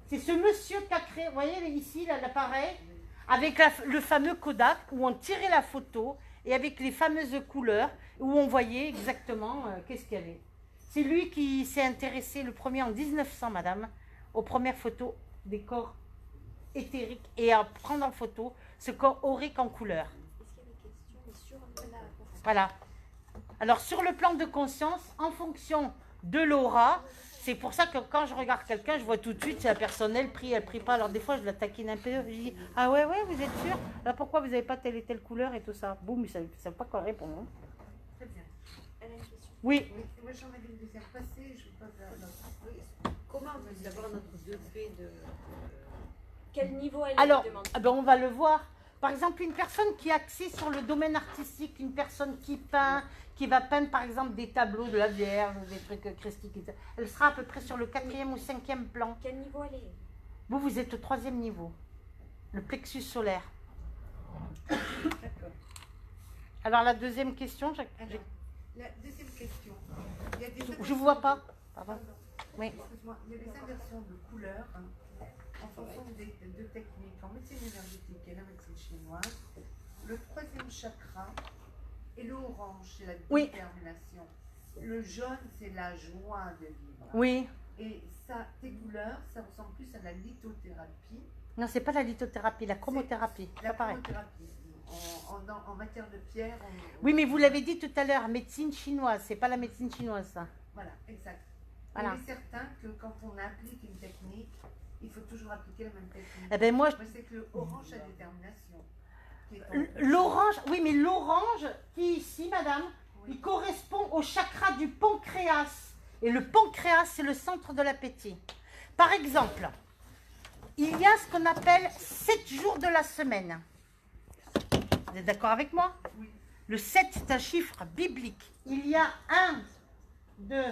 C'est ce monsieur qui a créé, vous voyez ici l'appareil, avec le fameux Kodak où on tirait la photo et avec les fameuses couleurs où on voyait exactement qu'est-ce qu'il y avait. C'est lui qui s'est intéressé le premier en 1900, madame, aux premières photos des corps éthériques et à prendre en photo ce corps aurique en couleur. Est-ce qu'il y a des questions sur la conférence? Voilà. Alors sur le plan de conscience, en fonction de l'aura, c'est pour ça que quand je regarde quelqu'un, je vois tout de suite si la personne elle prie pas. Alors des fois je la taquine un peu, je dis ah ouais vous êtes sûr? Là pourquoi vous n'avez pas telle et telle couleur et tout ça? Boum, ça ne savent pas quoi répondre. Hein. Très bien. Elle a une question. Oui. Oui, moi j'en avais une deuxième passée, je ne veux pas faire Comment on veut savoir notre degré de. Quel niveau elle Alors, demande? on va le voir. Par exemple, une personne qui est axée sur le domaine artistique, une personne qui peint, qui va peindre par exemple des tableaux de la Vierge ou des trucs christiques, elle sera à peu près sur le 4e ou 5e plan. Quel niveau elle est? Vous êtes au 3e niveau, le plexus solaire. D'accord. Alors la deuxième question, Alors, la deuxième question. Il y a des je ne inversions vous vois pas. de- Pardon. Oui. Excuse-moi, il y a des inversions de couleurs en fonction de techniques. En médecine énergétique et la médecine chinoise, le 3e chakra et l'orange, c'est la Oui. détermination. Le jaune, c'est la joie de vivre. Oui. Et ça, tes couleurs, ça ressemble plus à la lithothérapie. Non, c'est pas la lithothérapie, la chromothérapie. La Pas pareil. chromothérapie. En matière de pierre. Oui, mais vous l'avez dit tout à l'heure, médecine chinoise. C'est pas la médecine chinoise, ça. Voilà, exact. Voilà. Il est certain que quand on applique une technique, il faut toujours appliquer la même technique. Eh ben moi, c'est que le orange à détermination. l'orange, oui, mais l'orange qui est ici, madame, il correspond au chakra du pancréas. Et le pancréas, c'est le centre de l'appétit. Par exemple, il y a ce qu'on appelle 7 jours de la semaine. Vous êtes d'accord avec moi? Oui. Le 7, c'est un chiffre biblique. Il y a 1, 2,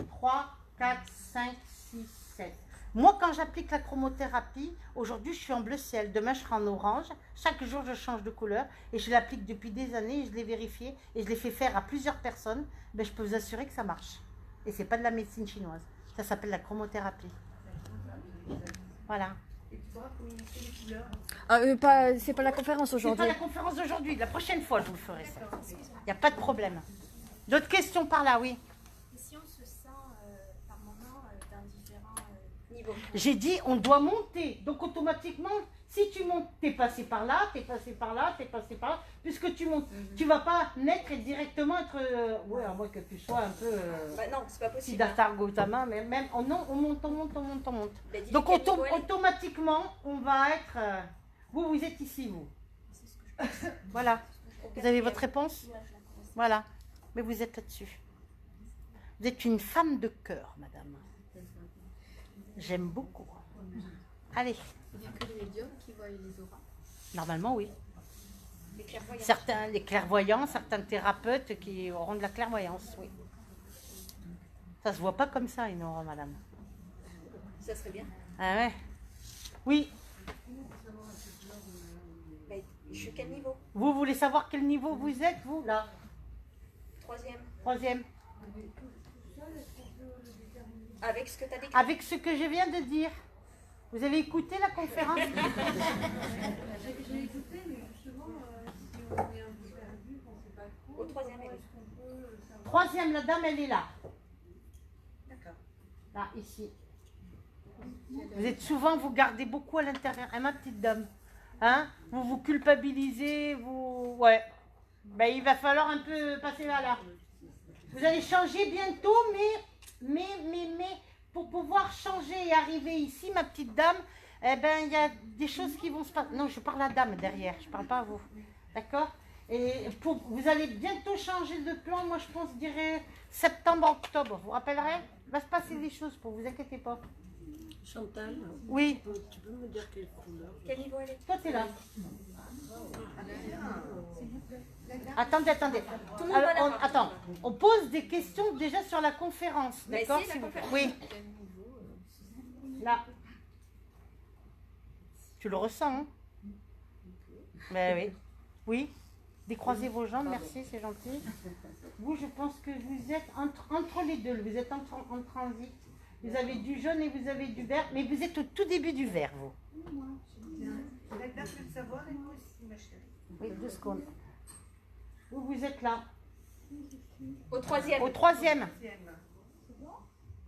3, 4, 5, 6, 7. Moi, quand j'applique la chromothérapie, aujourd'hui, je suis en bleu ciel. Demain, je serai en orange. Chaque jour, je change de couleur. Et je l'applique depuis des années. Et je l'ai vérifié. Et je l'ai fait faire à plusieurs personnes. Ben, je peux vous assurer que ça marche. Et ce n'est pas de la médecine chinoise. Ça s'appelle la chromothérapie. Voilà. Et tu pourras communiquer les couleurs. C'est pas la conférence C'est aujourd'hui. pas la conférence d'aujourd'hui. La prochaine fois, je vous ferai ça. Il n'y a pas de problème. D'autres questions par là, oui. Et si on se sent par moment d'un différent niveau? J'ai dit, on doit monter. Donc, automatiquement, si tu montes, tu es passé par là, tu es passé par là, tu es passé par là. Puisque tu montes, tu ne vas pas naître et directement être... ouais, à moins que tu sois un peu... Bah non, c'est pas possible. Siddhartha Gautama, mais même... Oh non, on monte, on monte, on monte, on monte. Bah, dis-lui Donc, quel niveau elle est. automatiquement, on va être... vous êtes ici, vous. Voilà. Vous avez votre réponse? Voilà. Mais vous êtes là-dessus. Vous êtes une femme de cœur, madame. J'aime beaucoup. Allez. Il n'y a que les médiums qui voient les auras. Normalement, oui. Les clairvoyants. Certains, les clairvoyants, certains thérapeutes qui auront de la clairvoyance, oui. Ça se voit pas comme ça, une aura, madame. Ça serait bien. Ah ouais. Oui. Bah, je suis quel niveau? Vous voulez savoir quel niveau vous êtes, vous, là? Troisième. Troisième. Avec ce que tu as décrit. Avec ce que je viens de dire. Vous avez écouté la conférence? J'ai écouté, mais justement, si on est un peu perdu, qu'on ne sait pas trop. Au troisième, elle est. Est-ce qu'on peut savoir? Troisième, la dame, elle est là. D'accord. Là, ici. Vous êtes souvent, vous gardez beaucoup à l'intérieur. Hein, ma petite dame? Hein? Vous vous culpabilisez, vous... Ouais. Ben, il va falloir un peu passer là. Vous allez changer bientôt, mais, pour pouvoir changer et arriver ici, ma petite dame, eh ben, il y a des choses qui vont se passer. Non, je parle à la dame derrière, je parle pas à vous. D'accord? Et vous allez bientôt changer de plan, moi je pense, je dirais septembre, octobre. Vous vous rappellerez? Il va se passer des choses pour vous, inquiétez pas. Chantal, Oui. tu peux me dire quelle couleur? Quel niveau elle est? Toi, t'es là. Attendez. Tout le monde Alors, va la voir. attends, on pose des questions déjà sur la conférence, Mais d'accord? c'est la conférence. Oui. Là. Tu le ressens, hein? Ben oui. Oui. Décroisez vos jambes, merci, c'est gentil. Vous, je pense que vous êtes entre les deux, vous êtes en transit. Vous avez du jaune et vous avez du vert, mais vous êtes au tout début du vert, vous. La dame peut le savoir et moi aussi, ma chérie. Oui, 2 secondes. Vous êtes là. Au troisième. Au troisième. Deuxième.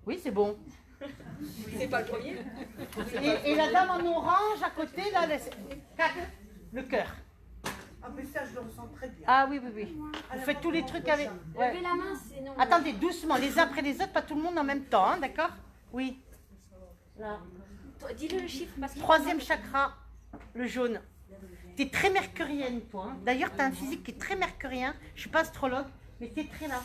Oui, c'est bon. C'est pas le premier. Et la dame en orange à côté, là, le cœur. Ah, mais ça, je le ressens très bien. Ah oui. Vous faites tous les trucs avec... Ouais. Levez la main, sinon. Attendez, doucement, les uns après les autres, pas tout le monde en même temps, hein, d'accord? Oui. Là. Dis-le le chiffre. Parce que... Troisième chakra, le jaune. Tu es très mercurienne, toi. Hein. D'ailleurs, tu as un physique qui est très mercurien. Je ne suis pas astrologue, mais tu es très là.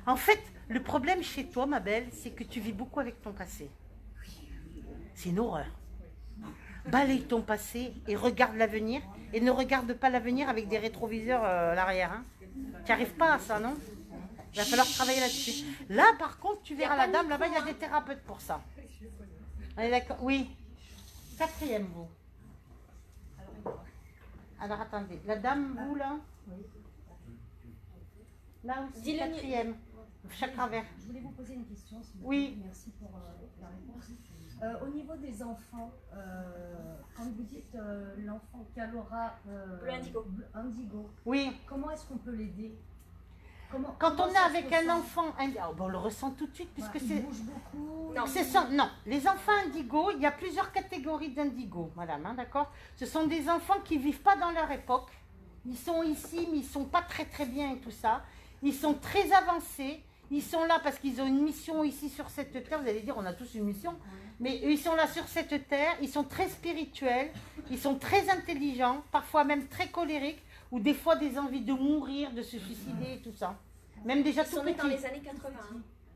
En fait, le problème chez toi, ma belle, c'est que tu vis beaucoup avec ton passé. C'est une horreur. Balaye ton passé et regarde l'avenir. Et ne regarde pas l'avenir avec des rétroviseurs à l'arrière. Hein. Tu n'arrives pas à ça, non? Il va falloir travailler là-dessus. Là, par contre, tu verras la dame, là-bas, il y a des thérapeutes pour ça. On est d'accord? Oui. Quatrième, vous. Alors, attendez. La dame, vous, là? Là aussi, Dis-le. quatrième. Chakra vert. Je voulais vous poser une question. S'il vous Oui. plaît. Merci pour la réponse. Au niveau des enfants, quand vous dites l'enfant qui a l'aura Bleu indigo. indigo, Oui. comment est-ce qu'on peut l'aider? Quand on est avec un enfant, on le ressent tout de suite puisque c'est... bouge beaucoup. Non, les enfants indigos, il y a plusieurs catégories d'indigos, madame, hein, d'accord? Ce sont des enfants qui ne vivent pas dans leur époque. Ils sont ici, mais ils ne sont pas très très bien et tout ça. Ils sont très avancés. Ils sont là parce qu'ils ont une mission ici sur cette terre. Vous allez dire, on a tous une mission. Mais ils sont là sur cette terre. Ils sont très spirituels. Ils sont très intelligents, parfois même très colériques, ou des fois des envies de mourir, de se suicider et tout ça. Même déjà Ils tout sont nés petits. dans les années 80.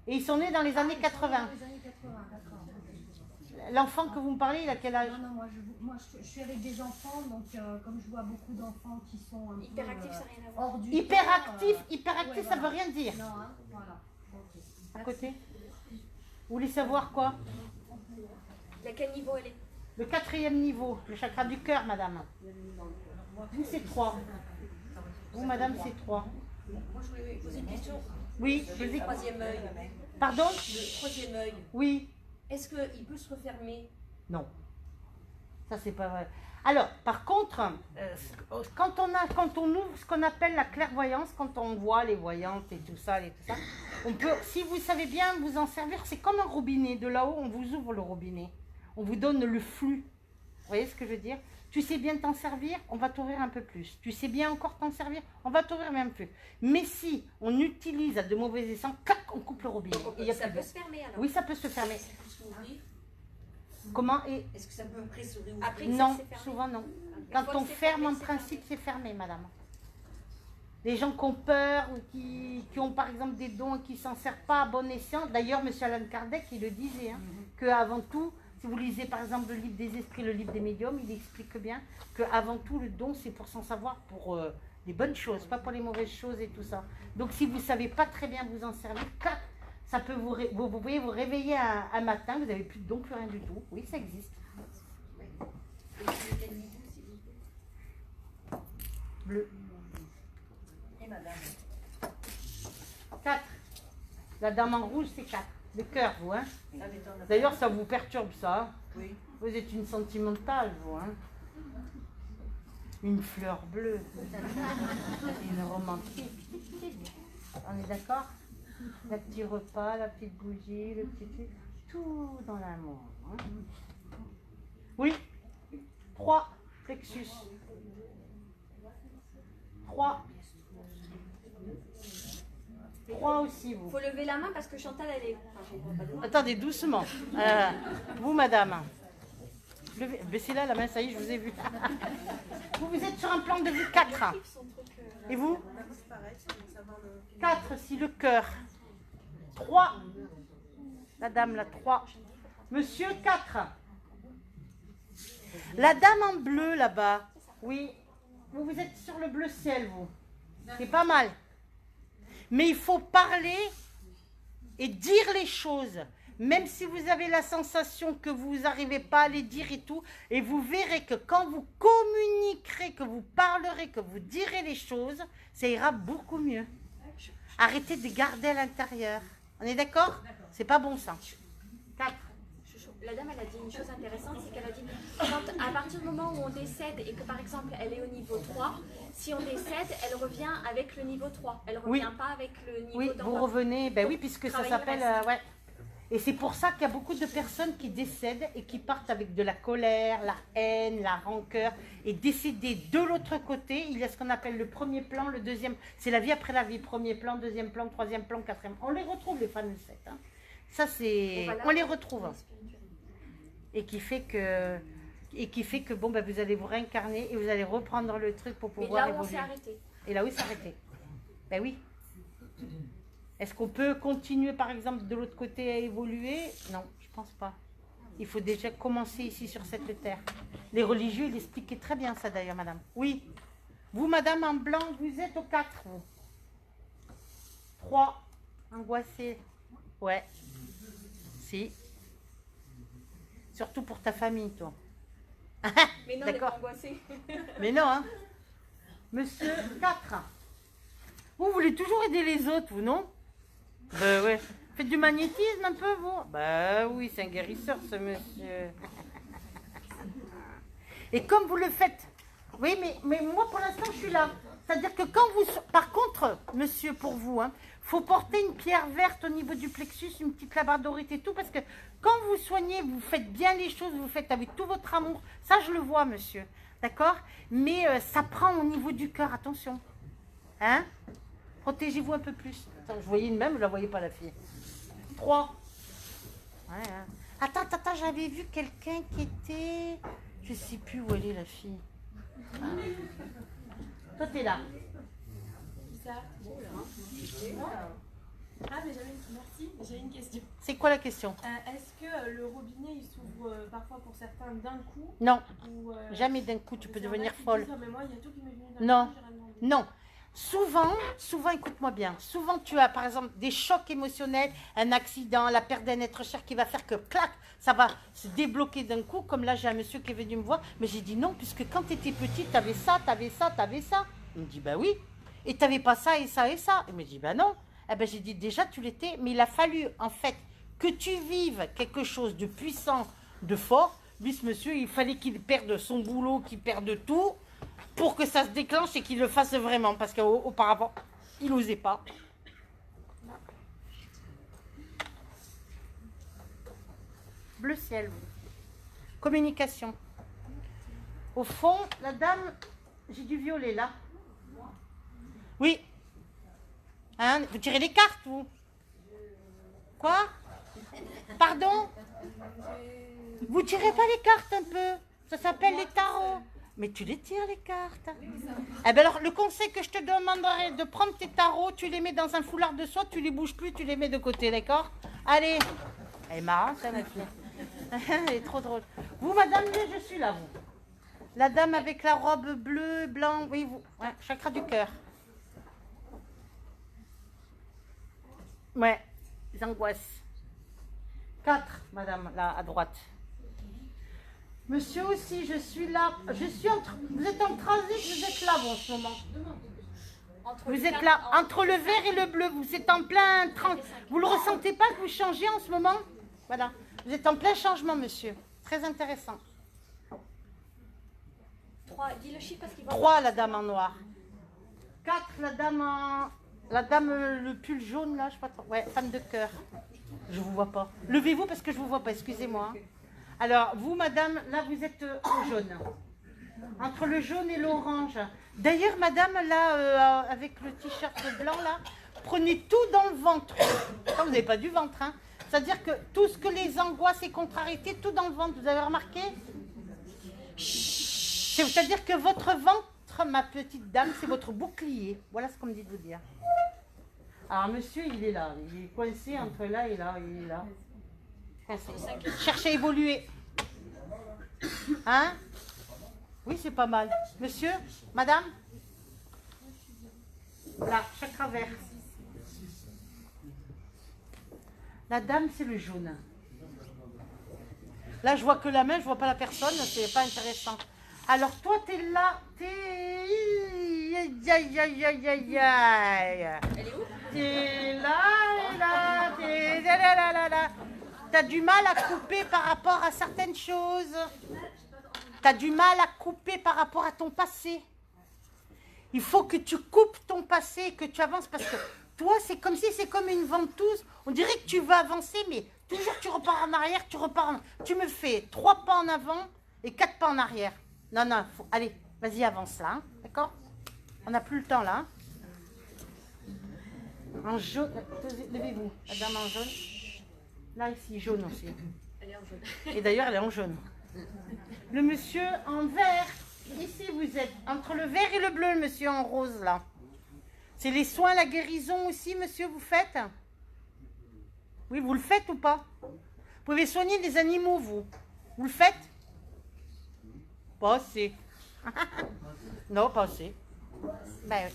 Et ils sont nés dans les années 80. Dans les années 80, d'accord. L'enfant que vous me parlez, il a quel âge? Non, moi je suis avec des enfants, donc comme je vois beaucoup d'enfants qui sont un Hyperactifs, peu, ça n'a rien à voir. hors du Hyperactif, temps, hyperactif, ouais, ça voilà. veut rien dire. Non, hein, voilà. Ok. À côté. Vous voulez savoir quoi? À quel niveau elle est? Le 4e niveau, le chakra du cœur, madame. Vous, c'est 3. Vous, madame, c'est 3. Moi, je voulais poser une question. Oui, je Le vous ai... troisième œil. Pardon? Le troisième œil. Oui. Est-ce qu'il peut se refermer? Non. Ça, c'est pas vrai. Alors, par contre, quand on ouvre ce qu'on appelle la clairvoyance, quand on voit les voyantes et tout ça, on peut, si vous savez bien vous en servir, c'est comme un robinet. De là-haut, on vous ouvre le robinet. On vous donne le flux. Vous voyez ce que je veux dire? Tu sais bien t'en servir, on va t'ouvrir un peu plus. Tu sais bien encore t'en servir, on va t'ouvrir même plus. Mais si on utilise à de mauvais escients, clac, on coupe le robinet. Et il y a Ça plus peut de- se fermer alors. Oui, ça peut se fermer. Est-ce que ça peut s'ouvrir? Comment et Est-ce que ça peut après se réouvrir? Après, non, c'est fermé. souvent non. Une Quand fois on que c'est ferme, fermé, en c'est principe, fermé. c'est fermé, madame. Les gens qui ont peur ou qui ont par exemple des dons et qui ne s'en servent pas à bon escient. D'ailleurs, M. Allan Kardec, il le disait, hein, qu'avant tout, si vous lisez par exemple le livre des esprits, le livre des médiums, il explique bien qu'avant tout, le don, c'est pour s'en savoir pour les bonnes choses, pas pour les mauvaises choses et tout ça. Donc si vous ne savez pas très bien vous en servir, clac, ça peut vous pouvez vous réveiller un matin, vous n'avez plus de don, plus rien du tout. Oui, ça existe. Bleu. Et madame. 4. La dame en rouge, c'est 4. Le cœur, vous, hein. Ça m'étonne pas. D'ailleurs, ça vous perturbe, ça. Hein. Oui. Vous êtes une sentimentale, vous, hein. Une fleur bleue. Une romantique. On est d'accord? Le petit repas, la petite bougie, le petit truc. Tout dans l'amour. Hein. Oui. 3. Plexus. 3. 3 aussi, vous. Faut lever la main parce que Chantal, elle est. Enfin, je vois pas de main. Attendez, doucement. Vous, madame. Baissez là la main, ça y est, je vous ai vu. Vous êtes sur un plan de vue 4. Et vous? 4, si le cœur. 3. La dame, la 3. Monsieur, 4. La dame en bleu, là-bas. Oui. Vous êtes sur le bleu ciel, vous. C'est pas mal. Mais il faut parler et dire les choses. Même si vous avez la sensation que vous n'arrivez pas à les dire et tout. Et vous verrez que quand vous communiquerez, que vous parlerez, que vous direz les choses, ça ira beaucoup mieux. Arrêtez de garder à l'intérieur. On est d'accord? C'est pas bon ça. 4. La dame, elle a dit une chose intéressante, c'est qu'elle a dit quand, à partir du moment où on décède et que par exemple elle est au niveau 3, si on décède, elle revient avec le niveau 3. Elle ne revient Oui. pas avec le niveau Oui, d'en vous bas. revenez. Ben oui, puisque ça Travailler s'appelle... le reste. ouais. Et c'est pour ça qu'il y a beaucoup de personnes qui décèdent et qui partent avec de la colère, la haine, la rancœur. Et décéder de l'autre côté, il y a ce qu'on appelle le premier plan, le deuxième... C'est la vie après la vie. Premier plan, deuxième plan, troisième plan, quatrième... On les retrouve, les fameux 7. Hein. Ça, c'est... On les retrouve. Et qui fait que bon, ben, vous allez vous réincarner et vous allez reprendre le truc pour Mais pouvoir là où on évoluer. s'est arrêté. Et là, oui, s'arrêter. Ben oui. Est-ce qu'on peut continuer, par exemple, de l'autre côté à évoluer? Non, je pense pas. Il faut déjà commencer ici sur cette terre. Les religieux, ils expliquaient très bien ça d'ailleurs, madame. Oui. Vous, madame, en blanc, vous êtes au 4, vous. 3. Angoissé. Ouais. Si. Surtout pour ta famille, toi. Mais non, elle est D'accord. pas angoissée. Mais non, hein. Monsieur 4. Vous voulez toujours aider les autres, vous, non? Ben ouais. Faites du magnétisme un peu, vous? Ben oui, c'est un guérisseur, ce monsieur. Et comme vous le faites... Oui, mais moi, pour l'instant, je suis là. C'est-à-dire que quand vous... Par contre, monsieur, pour vous, faut porter une pierre verte au niveau du plexus, une petite labradorite et tout, parce que quand vous soignez, vous faites bien les choses, vous faites avec tout votre amour. Ça, je le vois, monsieur. D'accord? Mais ça prend au niveau du cœur, attention. Hein? Protégez-vous un peu plus. Attends, je voyais une même, je ne la voyais pas, la fille. 3. Ouais, hein. Attends, j'avais vu quelqu'un qui était... Je ne sais plus où elle est, la fille. Toi, t'es là. Ah, mais merci, j'ai une question. C'est quoi la question? Est-ce que le robinet il s'ouvre parfois pour certains d'un coup? Non, ou, jamais d'un coup, tu peux devenir folle. Disent, mais moi, il y a tout qui m'est venu Non, non. Souvent, écoute-moi bien, souvent tu as par exemple des chocs émotionnels, un accident, la perte d'un être cher qui va faire que clac, ça va se débloquer d'un coup. Comme là, j'ai un monsieur qui est venu me voir, mais j'ai dit non, puisque quand tu étais petite, tu avais ça, tu avais ça, tu avais ça. Il me dit, bah oui, et tu n'avais pas ça et ça et ça. Il me dit, bah non. Eh ben, j'ai dit, déjà tu l'étais, mais il a fallu en fait que tu vives quelque chose de puissant, de fort. Lui, ce monsieur, il fallait qu'il perde son boulot, qu'il perde tout, pour que ça se déclenche et qu'il le fasse vraiment, parce qu'auparavant, il n'osait pas. Bleu ciel. Communication. Au fond, la dame, j'ai du violet là. Oui. Hein, vous tirez les cartes, vous? Quoi? Pardon? Vous tirez pas les cartes un peu? Ça s'appelle les tarots. Mais tu les tires, les cartes. Eh bien alors, le conseil que je te demanderais, de prendre tes tarots, tu les mets dans un foulard de soie, tu les bouges plus, tu les mets de côté, d'accord? Allez. Elle est marrante, ça, ma fille. Elle est trop drôle. Vous, madame, je suis là, vous. La dame avec la robe bleue, blanc, oui, vous. Ouais, chakra du cœur. Ouais, les angoisses. 4, madame, là, à droite. Monsieur aussi, je suis là. Je suis entre... Vous êtes en transit, vous êtes là, vous, en ce moment. Vous êtes là, entre le vert et le bleu. Vous êtes en plein... Vous ne le ressentez pas que vous changez en ce moment? Voilà. Vous êtes en plein changement, monsieur. Très intéressant. 3, dis le chiffre parce qu'il va... 3, la dame en noir. 4, la dame en... La dame, le pull jaune, là, je sais pas trop. Ouais, femme de cœur. Je vous vois pas. Levez-vous parce que je vous vois pas, excusez-moi. Alors, vous, madame, là, vous êtes au jaune. Entre le jaune et l'orange. D'ailleurs, madame, là, avec le t-shirt blanc, là, prenez tout dans le ventre. Ça, vous n'avez pas du ventre, hein. C'est-à-dire que tout ce que les angoisses et contrariétés, tout dans le ventre. Vous avez remarqué? C'est-à-dire que votre ventre, ma petite dame, c'est votre bouclier. Voilà ce qu'on me dit de vous dire. Alors, monsieur, il est là. Il est coincé entre là et là. Il est là. Cherchez à évoluer. Hein? Oui, c'est pas mal. Monsieur? Madame? Là, chakra vert. La dame, c'est le jaune. Là, je vois que la main, je vois pas la personne. C'est pas intéressant. Alors, toi, t'es là. Aïe, aïe, aïe, aïe, aïe, aïe. Elle est où? T'es là, t'es là. T'as du mal à couper par rapport à certaines choses. T'as du mal à couper par rapport à ton passé. Il faut que tu coupes ton passé, que tu avances, parce que toi, c'est comme si c'est comme une ventouse. On dirait que tu veux avancer, mais toujours tu repars en arrière, Tu me fais 3 pas en avant et 4 pas en arrière. Non, allez, vas-y, avance là, hein, d'accord? On n'a plus le temps là. Hein. En jaune, levez-vous, la dame en jaune. Là, ici, jaune aussi. Elle est en jaune. Et d'ailleurs, elle est en jaune. Le monsieur en vert, ici vous êtes, entre le vert et le bleu, le monsieur en rose là. C'est les soins, la guérison aussi, monsieur, vous faites? Oui, vous le faites ou pas? Vous pouvez soigner des animaux, vous. Vous le faites? Pas assez. Non, pas assez. Ben,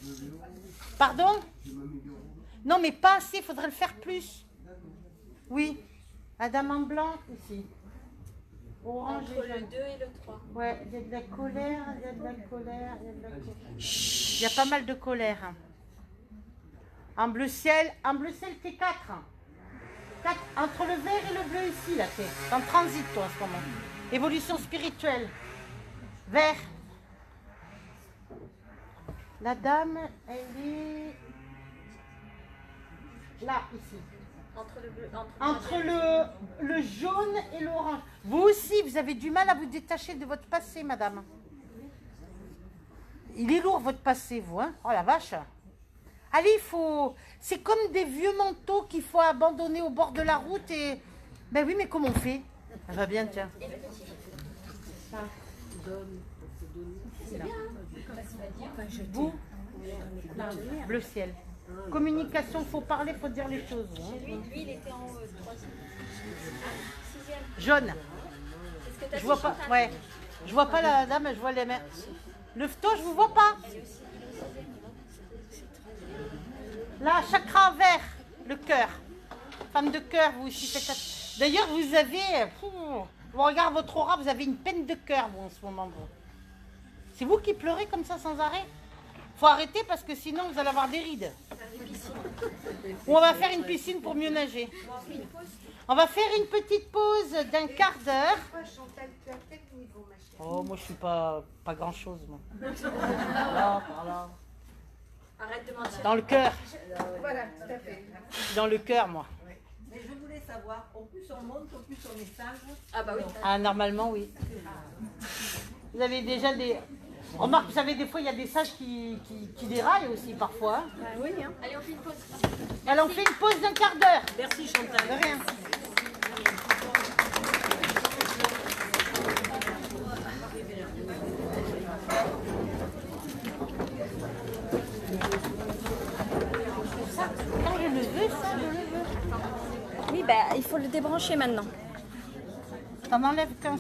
pardon? Non, mais pas assez, il faudrait le faire plus. Oui. La dame en blanc, ici. Orange Entre le 2 et le 3. Ouais, il y a de la colère, il y a de la colère, il y a de la colère. Il y a pas mal de colère. Hein. En bleu ciel, t'es 4. 4. Entre le vert et le bleu ici, là, t'es en transit, toi, en ce moment. Évolution spirituelle. Vert. La dame, elle est là, ici. Entre le bleu, Entre le jaune et l'orange. Vous aussi, vous avez du mal à vous détacher de votre passé, madame. Il est lourd, votre passé, vous, hein? Oh la vache. Allez, il faut... C'est comme des vieux manteaux qu'il faut abandonner au bord de la route et... Ben oui, mais comment on fait? Ça va bien, tiens. Vous, bleu ciel. Communication, il faut parler, il faut dire les choses. Hein. Lui, il était en 3e. Jaune. C'est ce que t'as Je vois dit, pas, Chantal. ouais. Je vois pas la dame, je vois les mains. Lève-toi, je vous vois pas. Là, chakra vert, le cœur. Femme de cœur, vous aussi. D'ailleurs, vous avez, on regarde votre aura, vous avez une peine de cœur, vous, en ce moment. Vous. C'est vous qui pleurez comme ça sans arrêt? Faut arrêter parce que sinon, vous allez avoir des rides. Ou on va faire une piscine pour mieux nager. On va faire une petite pause d'un quart d'heure. Chantal, tu as quel niveau, ma chérie? Oh, moi, je suis pas grand-chose, moi. Là, par là. Arrête de mentir. Dans le cœur. Voilà, tout à fait. Dans le cœur, moi. Mais je voulais savoir, au plus on monte, au plus on est sage. Ah bah oui. Ah, normalement, oui. Vous avez déjà des... Remarque, vous savez, des fois, il y a des sages qui déraillent aussi, parfois. Hein. Bah oui, hein. Allez, on fait une pause. Alors, on fait une pause d'un quart d'heure. Merci Chantal. De rien. Ça, quand je le veux, ça, je le veux. Oui, bah il faut le débrancher maintenant. T'en enlèves qu'un